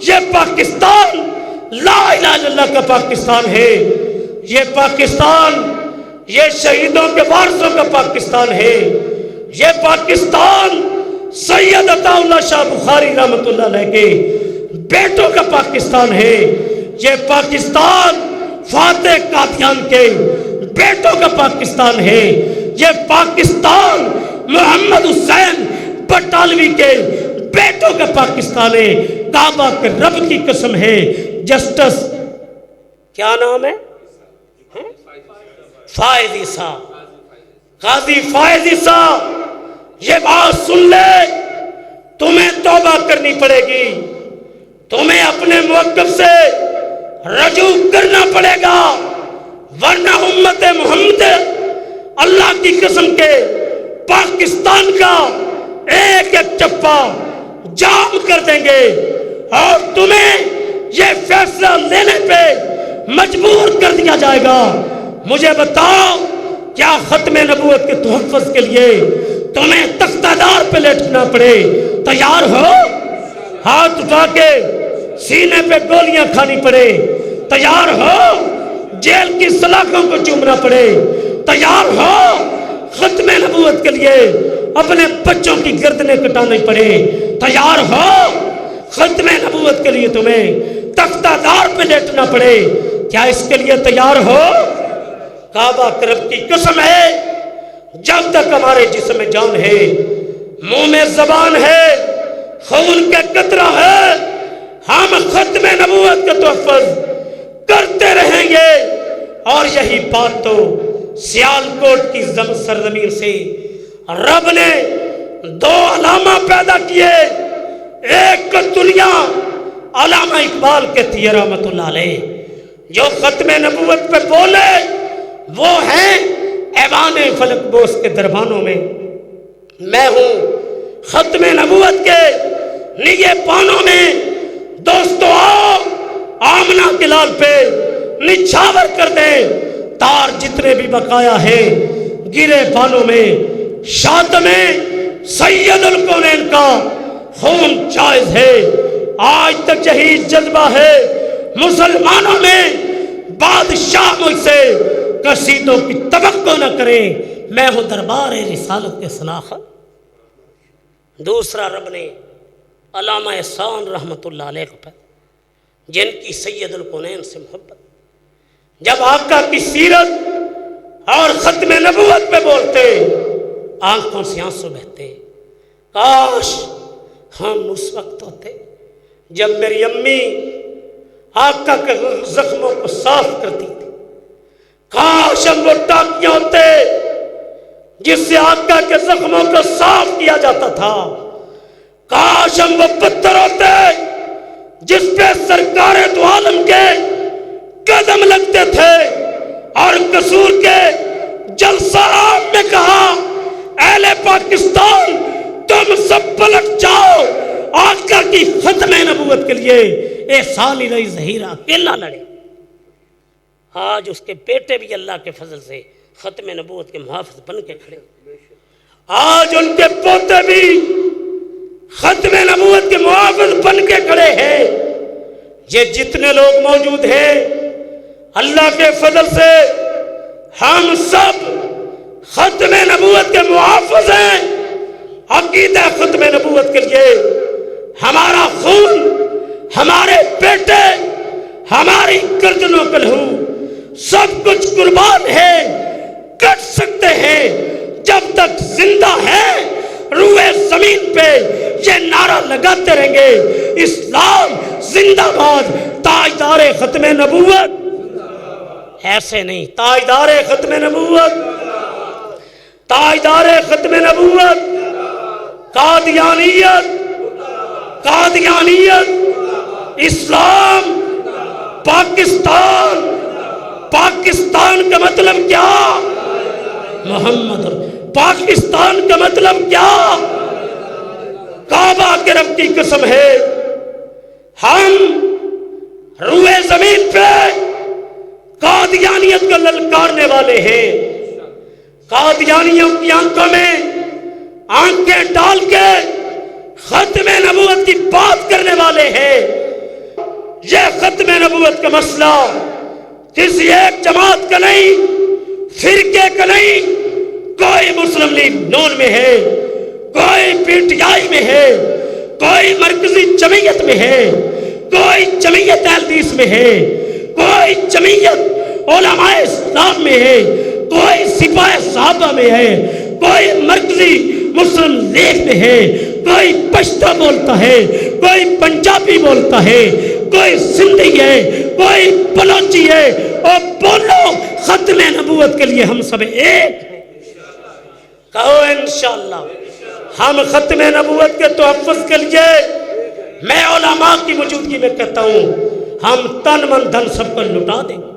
یہ پاکستان لا الہ الا اللہ کا پاکستان ہے. یہ پاکستان یہ شہیدوں کے وارثوں کا پاکستان ہے. یہ پاکستان سید عطا اللہ شاہ بخاری رحمۃ اللہ علیہ کے بیٹوں کا پاکستان ہے. یہ پاکستان فاتح قادیان کے بیٹوں کا پاکستان ہے. یہ پاکستان محمد حسین بٹالوی کے بیٹوں کا پاکستان ہے. کعبہ کے رب کی قسم ہے. جسٹس کیا نام ہے؟ فائز عیسیٰ، قاضی فائز عیسیٰ، یہ بات سن لے، تمہیں توبہ کرنی پڑے گی، تمہیں اپنے موقف سے رجوع کرنا پڑے گا، ورنہ امت محمد اللہ کی قسم کے پاکستان کا ایک ایک چپا جام کر دیں گے اور تمہیں یہ فیصلہ لینے پہ مجبور کر دیا جائے گا. مجھے بتاؤ، کیا ختم نبوت کے تحفظ کے لیے تمہیں تختہ دار پہ لیٹنا پڑے تیار ہو؟ ہاتھ اٹھا کے سینے پہ گولیاں کھانی پڑے تیار ہو؟ جیل کی سلاخوں کو چومنا پڑے تیار ہو؟ ختم نبوت کے لیے اپنے بچوں کی گردنیں کٹانے پڑے تیار ہو؟ ختم نبوت کے لیے تمہیں تختہ دار پہ لیٹنا پڑے، کیا اس کے لیے تیار ہو؟ کعبہ کرب کی قسم ہے، جب تک ہمارے جسم میں جان ہے، منہ میں زبان ہے، خون کے قطرہ ہے، ہم ختم نبوت کا تحفظ کرتے رہیں گے. اور یہی بات تو سیالکوٹ کی سرزمین سے رب نے دو علامہ پیدا کیے. ایک دنیا علامہ اقبال کے تھے رحمت اللہ علیہ، جو ختم نبوت پہ بولے وہ ہیں ایوان فلک بوس کے دربانوں میں. میں ہوں ختم نبوت کے نگے پانوں میں. دوستو آؤ آمنہ کے لال پہ نچھاور کر دیں تار جتنے بھی بقایا ہے گرے بالوں میں. شاتم سید الکونین کا خون جائز ہے، آج تک یہی جذبہ ہے مسلمانوں میں. بادشاہ مجھ سے قصیدوں کی توقع نہ کریں، میں ہوں دربار رسالت کے شناخت. دوسرا رب نے علامہ احسان رحمت اللہ علیہ پر، جن کی سید الکونین سے محبت، جب آقا کی سیرت اور ختم نبوت پہ بولتے آنکھوں سے آنسو بہتے. کاش ہم اس وقت ہوتے جب میری امی آقا کے زخموں کو صاف کرتی تھی. کاش ہم وہ ٹاکیاں ہوتے جس سے آقا کے زخموں کو صاف کیا جاتا تھا. کاش ہم وہ پتھر ہوتے جس پہ سرکار دو عالم کے قدم لگتے تھے اور قصور کے جلسہ عام میں کہا اہل پاکستان تم سب پلٹ جاؤ، آقا کی ختم نبوت کے لیے احسان الہی ظہیر اکیلا لڑے. آج اس کے بیٹے بھی اللہ کے فضل سے ختم نبوت کے محافظ بن کے کھڑے. آج ان کے پوتے بھی ختم نبوت کے محافظ بن کے کھڑے ہیں. یہ جتنے لوگ موجود ہیں اللہ کے فضل سے ہم سب ختم نبوت کے محافظ ہیں. عقیدہ ختم نبوت کے لیے ہمارا خون، ہمارے بیٹے، ہماری گردنوں کا لہو سب کچھ قربان ہے. کٹ سکتے ہیں جب تک زندہ ہے روئے زمین پہ یہ نعرہ لگاتے رہیں گے اسلام زندہ باد، تاجدار ختم نبوت. ایسے نہیں، تاجدار ختم نبوت، تاجدار ختم نبوت. قادیانیت، قادیانیت، اسلام، پاکستان. پاکستان کا مطلب کیا؟ محمد. پاکستان کا مطلب کیا؟ کعبہ کے رب کی قسم ہے ہم روئے زمین پہ قادیانیت کو للکارنے والے ہیں. قادیانیوں کی آنکھوں میں آنکھیں ڈال کے ختم نبوت کی بات کرنے والے ہیں. یہ ختم نبوت کا مسئلہ کسی ایک جماعت کا نہیں، فرقے کا نہیں. کوئی مسلم لیگ نون میں ہے، کوئی پی ٹی آئی میں ہے، کوئی مرکزی جمعیت میں ہے، کوئی جمعیت اہل حدیث میں ہے، کوئی جمعیت علماء اسلام میں ہے، کوئی سپاہ صحابہ میں ہے، کوئی مرکزی مسلم لیگ میں ہے، کوئی پشتو بولتا ہے، کوئی پنجابی بولتا ہے، کوئی سندھی ہے، کوئی بلوچی ہے، اور بولو ختم نبوت کے لیے ہم سب ایک ہیں۔ کہو انشاءاللہ ہم ختم نبوت کے تحفظ کے لیے، میں علماء کی موجودگی میں کہتا ہوں، ہم تن من دھن سب کو لٹا دیں گے۔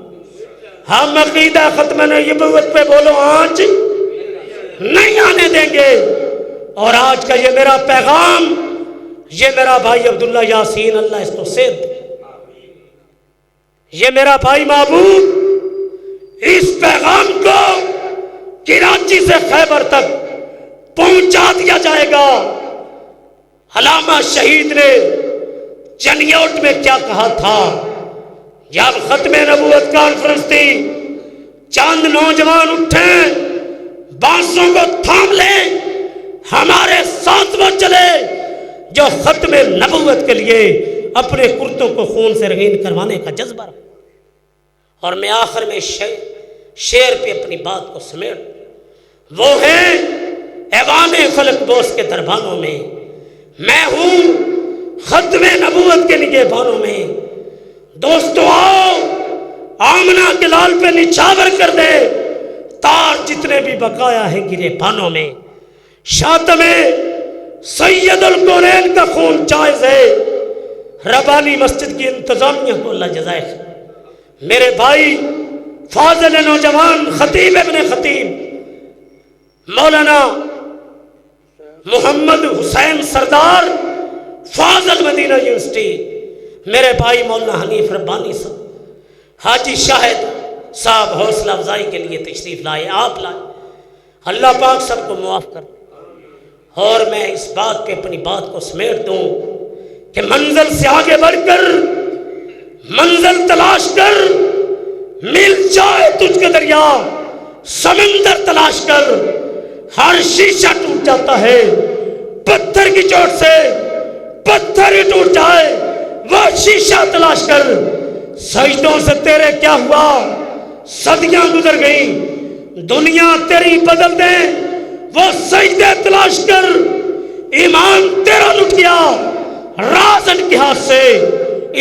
ہم عقیدہ ختم نبوت پہ بولو آج نہیں آنے دیں گے۔ اور آج کا یہ میرا پیغام، یہ میرا بھائی عبداللہ یاسین، اللہ اس کو صحت دے، یہ میرا بھائی محبوب، اس پیغام کو کراچی سے خیبر تک پہنچا دیا جائے گا۔ علامہ شہید نے چنیوٹ میں کیا کہا تھا جب ختم نبوت کانفرنس تھی؟ چند نوجوان اٹھیں، بانسوں کو تھام لیں، ہمارے ساتھ وہ چلے جو ختم نبوت کے لیے اپنے کرتوں کو خون سے رنگین کروانے کا جذبہ رکھا۔ اور میں آخر میں شعر پہ اپنی بات کو سمیٹ، وہ ہیں ایوان فلک بوس کے دربانوں میں، میں ہوں ختم نبوت کے نگہبانوں میں۔ دوستو آؤ آمنہ کے لال پہ نچھاور کر دے تار جتنے بھی بقایا ہے گرے بانوں میں۔ شاتم سید الکونین کا خون جائز ہے، ربانی مسجد کی انتظامیہ کو اللہ جزائے خیر۔ میرے بھائی فاضل نوجوان خطیب ابن خطیب مولانا محمد حسین سردار فاضل مدینہ یونیورسٹی، میرے بھائی مولانا حنیف ربانی صاحب، حاجی شاہد صاحب حوصلہ افزائی کے لیے تشریف لائے، آپ لائے، اللہ پاک سب کو معاف کر۔ اور میں اس بات پہ اپنی بات کو سمیٹ دوں کہ منزل سے آگے بڑھ کر منزل تلاش کر، مل جائے تجھ کے دریا سمندر تلاش کر، ہر شیشہ ٹوٹ جاتا ہے پتھر کی چوٹ سے، پتھر ہی ٹوٹ جائے وہ شیشہ تلاش کر۔ سجدوں سے تیرے کیا ہوا، صدیاں گزر گئیں، دنیا تیری بدل دے وہ سجدے تلاش کر۔ ایمان تیرا لٹ گیا رازن کے ہاتھ سے،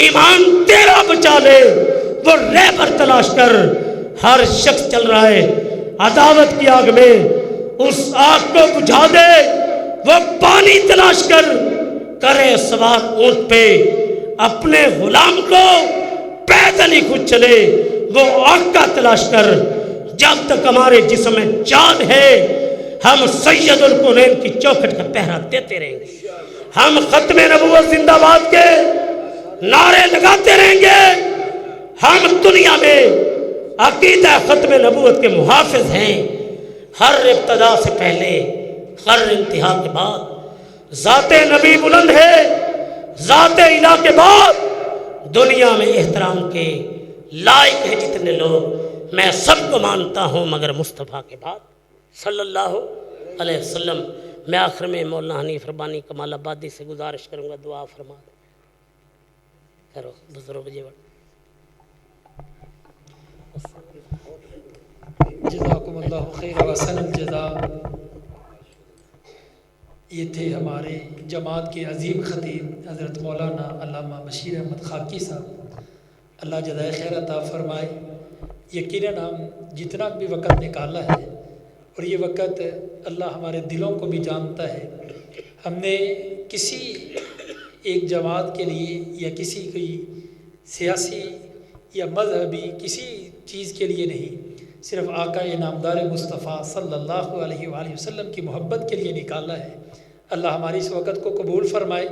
ایمان تیرا بچا لے وہ رہبر تلاش کر۔ ہر شخص چل رہا ہے عداوت کی آگ میں، اس آگ کو بجھا دے وہ پانی تلاش کر۔ کرے سوار اونٹ پہ اپنے غلام کو، پیدل ہی خود چلے وہ آقا تلاش کر۔ جب تک ہمارے جسم میں جان ہے ہم سید الکونین کی چوکھٹ کا پہرا دیتے رہیں گے، ہم ختم نبوت زندہ باد کے نعرے لگاتے رہیں گے۔ ہم دنیا میں عقیدہ ختم نبوت کے محافظ ہیں۔ ہر ابتدا سے پہلے، ہر انتہا کے بعد ذات نبی بلند ہے، ذات الہ کے بعد دنیا میں احترام کے لائق ہیں جتنے لوگ، میں سب کو مانتا ہوں مگر مصطفیٰ کے بعد صلی اللہ علیہ وسلم۔ میں آخر میں مولانا حنیف ربانی کمال آبادی سے گزارش کروں گا، دعا فرما کرو بزرگ جی۔ جزاکم اللہ خیر و احسن الجزا۔ یہ تھے ہمارے جماعت کے عظیم خطیب حضرت مولانا علامہ بشیر احمد خاکی صاحب، اللہ جزائے خیر عطا فرمائے۔ یقیناً ہم جتنا بھی وقت نکالا ہے، اور یہ وقت اللہ ہمارے دلوں کو بھی جانتا ہے، ہم نے کسی ایک جماعت کے لیے یا کسی کی سیاسی یا مذہبی کسی چیز کے لیے نہیں، صرف آقا نامدار مصطفیٰ صلی اللہ علیہ وآلہ وسلم کی محبت کے لیے نکالا ہے۔ اللہ ہماری اس وقت کو قبول فرمائے۔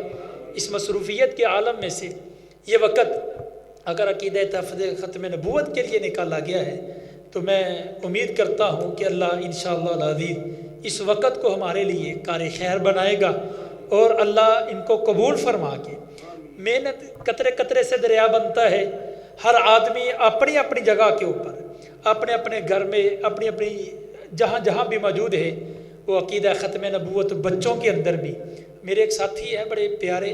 اس مصروفیت کے عالم میں سے یہ وقت اگر عقیدہ تحفظ ختم نبوت کے لیے نکالا گیا ہے تو میں امید کرتا ہوں کہ اللہ انشاءاللہ العزیز اس وقت کو ہمارے لیے کار خیر بنائے گا، اور اللہ ان کو قبول فرما کے، محنت قطرے قطرے سے دریا بنتا ہے۔ ہر آدمی اپنی اپنی جگہ کے اوپر، اپنے اپنے گھر میں، اپنی اپنی جہاں جہاں بھی موجود ہے، وہ عقیدہ ختم نبوت بچوں کے اندر بھی۔ میرے ایک ساتھی ہیں بڑے پیارے،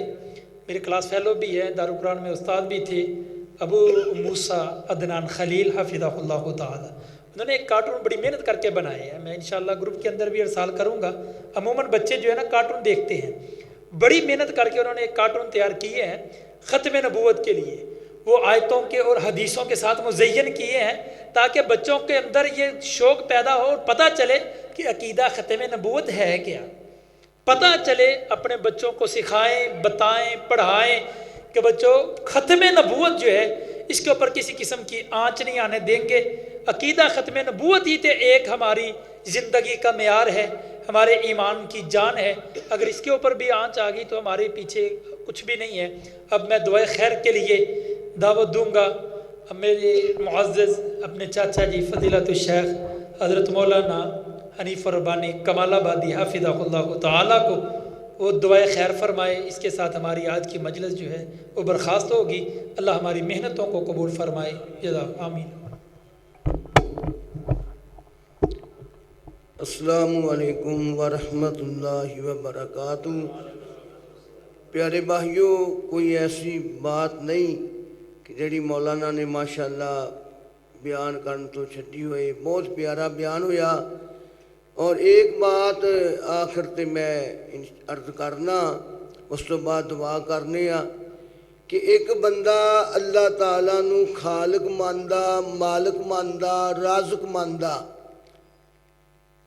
میرے کلاس فیلو بھی ہیں، دارالقرآن میں استاد بھی تھے، ابو موسیٰ عدنان خلیل حفظہ اللہ تعالی، انہوں نے ایک کارٹون بڑی محنت کر کے بنائے ہیں، میں انشاءاللہ گروپ کے اندر بھی ارسال کروں گا۔ عموماً بچے جو ہے نا کارٹون دیکھتے ہیں، بڑی محنت کر کے انہوں نے ایک کارٹون تیار کیے ہیں ختم نبوت کے لیے، وہ آیتوں کے اور حدیثوں کے ساتھ مزین کیے ہیں تاکہ بچوں کے اندر یہ شوق پیدا ہو اور پتہ چلے کہ عقیدہ ختم نبوت ہے کیا، پتہ چلے، اپنے بچوں کو سکھائیں، بتائیں، پڑھائیں کہ بچوں ختم نبوت جو ہے اس کے اوپر کسی قسم کی آنچ نہیں آنے دیں گے۔ عقیدہ ختم نبوت ہی تے ایک ہماری زندگی کا معیار ہے، ہمارے ایمان کی جان ہے، اگر اس کے اوپر بھی آنچ آ گئی تو ہمارے پیچھے کچھ بھی نہیں ہے۔ اب میں دعائے خیر کے لیے دعوت دوں گا اب میرے معزز اپنے چاچا جی فضیلت الشیخ حضرت مولانا حنیف ربانی کمال آبادی حافظہ اللہ تعالیٰ کو، وہ دعائے خیر فرمائے۔ اس کے ساتھ ہماری آج کی مجلس جو ہے وہ برخاست ہوگی۔ اللہ ہماری محنتوں کو قبول فرمائے، جزاک آمین۔ السلام علیکم ورحمۃ اللہ وبرکاتہ۔ پیارے بھائیوں، کوئی ایسی بات نہیں کہ جڑی مولانا نے ماشاءاللہ بیان کرن تو چھٹی ہوئے، بہت پیارا بیان ہویا۔ اور ایک بات آخر تے میں عرض کرنا، اس تو بعد دعا کرنے آ کہ ایک بندہ اللہ تعالیٰ نو خالق ماندا، مالک ماندا، رازق ماندا،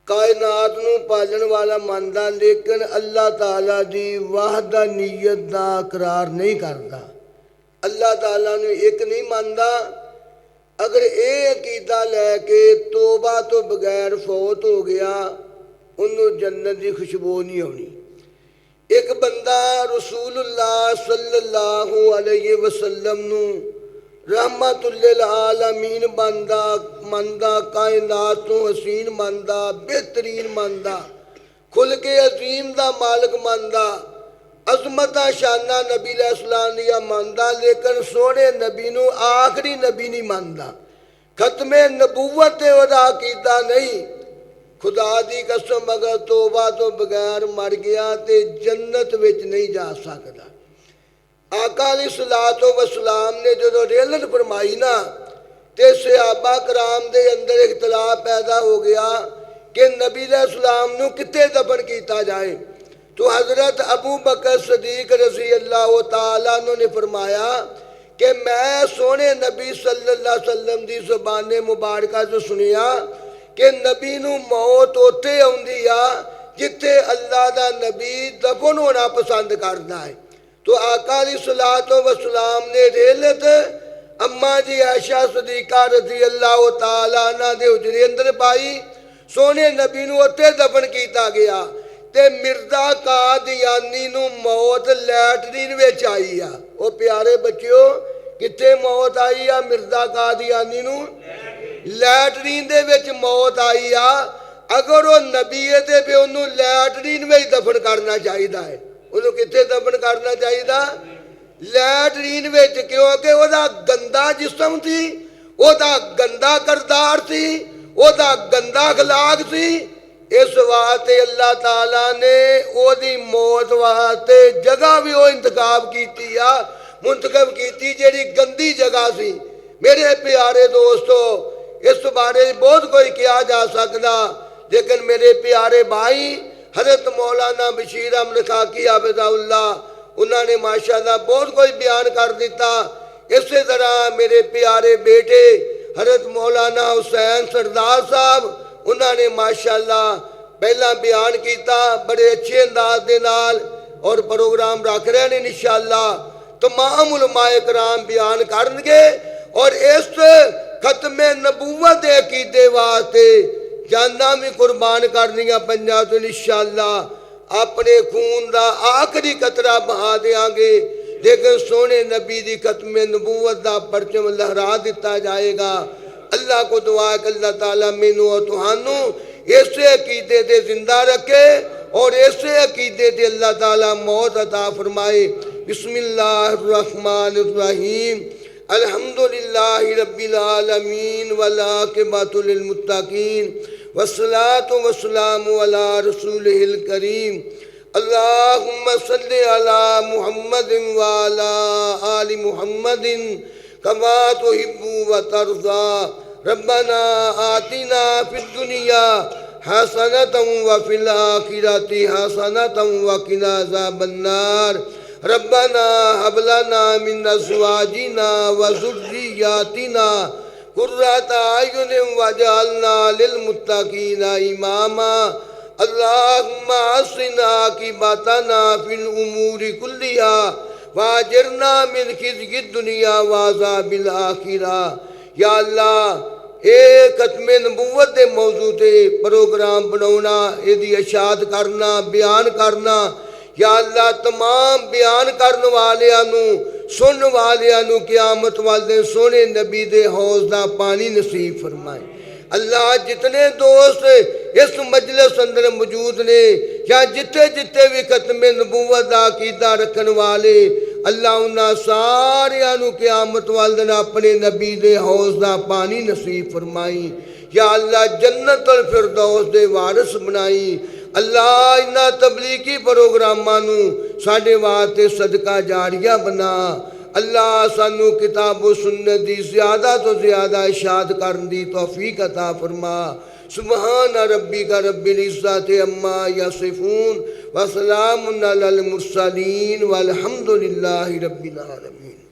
کائنات نو پالن والا ماندا، لیکن اللہ تعالیٰ دی وحدانیت دا اقرار نہیں کرتا، اللہ تعالیٰ نو ایک نہیں ماندا۔ اگر اے عقیدہ لے کے توبہ تو بغیر فوت ہو گیا، انہوں جنت دی خوشبو نہیں ہونی۔ ایک بندہ رسول اللہ صلی اللہ علیہ وسلم نو رحمت للعالمین ماندا، کائنات تو حسین ماندا، بہترین ماندا، خلق عظیم دا مالک ماندا، عظمتہ شانہ نبی علیہ السلام دیا ماندا، لیکن سونے نبی نو آخری نبی نہیں ماندا، ختم نبوت تے ودا عقیدہ نہیں۔ خدا دی قسم اگر توبہ تو بغیر مر گیا تے جنت وچ نہیں جا سکتا۔ آقا علیہ الصلوۃ والسلام نے جدو ریلت فرمائی نا تے صحابہ کرام دے اندر اختلاف پیدا ہو گیا کہ نبی علیہ السلام نو کتے دفن کیتا جائے، تو حضرت ابو بکر صدیق رضی اللہ تعالیٰ عنہ نے فرمایا کہ میں سونے نبی صلی اللہ علیہ وسلم دی زبان مبارکہ جو سنیا کہ نبی نو موت اوتے ہوندی آ جتے اللہ دا نبی دفن ہونا پسند کرنا ہے۔ تو آقا علیہ الصلوۃ والسلام نے ریلت اماں جی عائشہ صدیقہ رضی اللہ تعالیٰ عنہ دے حجرے اندر پائی، سونے نبی نو اوتے دفن کیتا گیا تے مرزا قادیانی نو موت لیٹرین وچ آئی آ۔ او پیارے بچیو کتے موت آئی آ؟ مرزا قادیانی نو لیٹرین دے وچ موت آئی آ۔ اگر وہ نبی ہے تے پہ انہوں لیٹرین وچ دفن کرنا چاہیدا ہے، انہوں کتے دفن کرنا چاہیدا؟ لیٹرین وچ، کیونکہ وہ دا گندا جسم تھی، وہ دا گندا کردار تھی، وہ دا گندا اخلاق تھی۔ اس واسطے اللہ تعالیٰ نے وہ دی موت واسطے جگہ بھی وہ انتخاب کیتی آ، منتخب کیتی جیڑی گندی جگہ سی۔ میرے پیارے دوستو، اس بارے بہت کوئی کیا جا سکتا، لیکن میرے پیارے بھائی حضرت مولانا بشیر احمد خاکی حافظہ اللہ، انہوں نے ماشاءاللہ بہت کوئی بیان کر دیتا۔ اسی طرح میرے پیارے بیٹے حضرت مولانا حسین سردار صاحب، انہوں نے ماشاءاللہ پہلا بیان کیتا بڑے اچھے انداز دے نال، اور پروگرام رکھ رہے ہیں انشاءاللہ تمام علماء کرام بیان کرنگے، اور اس ختم نبوت دے عقیدے واسطے جانا بھی قربان کرنیاں پنجا تو انشاءاللہ اپنے خون دا آخری قطرہ بہا دیاں گے، لیکن سونے نبی دی ختم نبوت دا پرچم لہرا دیتا جائے گا۔ اللہ کو دعا کہ اللہ تعالیٰ مینوں اور تہانوں ایسے عقیدے دے زندہ رکھے، اور ایسے عقیدے دے اللہ تعالیٰ موت عطا فرمائے۔ بسم اللہ الرحمن الرحیم، الحمدللہ رب العالمین والعاقبۃ للمتقین والصلاۃ والسلام علی رسولہ الکریم، اللہم صلی علی محمد وعلی آل محمد کما تحب و ترضی، ربنا آتنا فی الدنیا حسنۃ وفی الآخرۃ حسنۃ وقنا عذاب النار ربنا هب لنا من ازواجنا وذرياتنا قرۃ اعین واجعلنا للمتقین اماما اللهم احسن عاقبتنا فی الامور کلها واجرنا من خزي الدنیا وعذاب الآخرہ۔ یا اللہ اے ختم نبوت دے موضوع تے پروگرام بناونا، اے دی اشاعت کرنا، بیان کرنا، یا اللہ تمام بیان کرن والیاں نو سن والیاں نو قیامت والے سونے نبی دے حوض دا پانی نصیب فرمائے۔ اللہ جتنے دوست اس مجلس اندر موجود نے یا جتے جتے بھی ختم نبوت دا عقیدہ رکھن والے، اللہ انہاں ساریاں نو قیامت والدن اپنے نبی دے حوض دا پانی نصیب فرمائی۔ یا اللہ جنت الفردوس دے وارث بنائی۔ اللہ انہاں تبلیغی پروگراماں نو ساڈے واسطے صدقہ جاریہ بنا۔ اللہ سانو کتاب و سنت دی زیادہ تو زیادہ اشاعت کرن دی توفیق عطا فرما۔ سبحان ربک رب العزت عما یصفون وسلام علی المرسلین والحمد للہ رب العالمین۔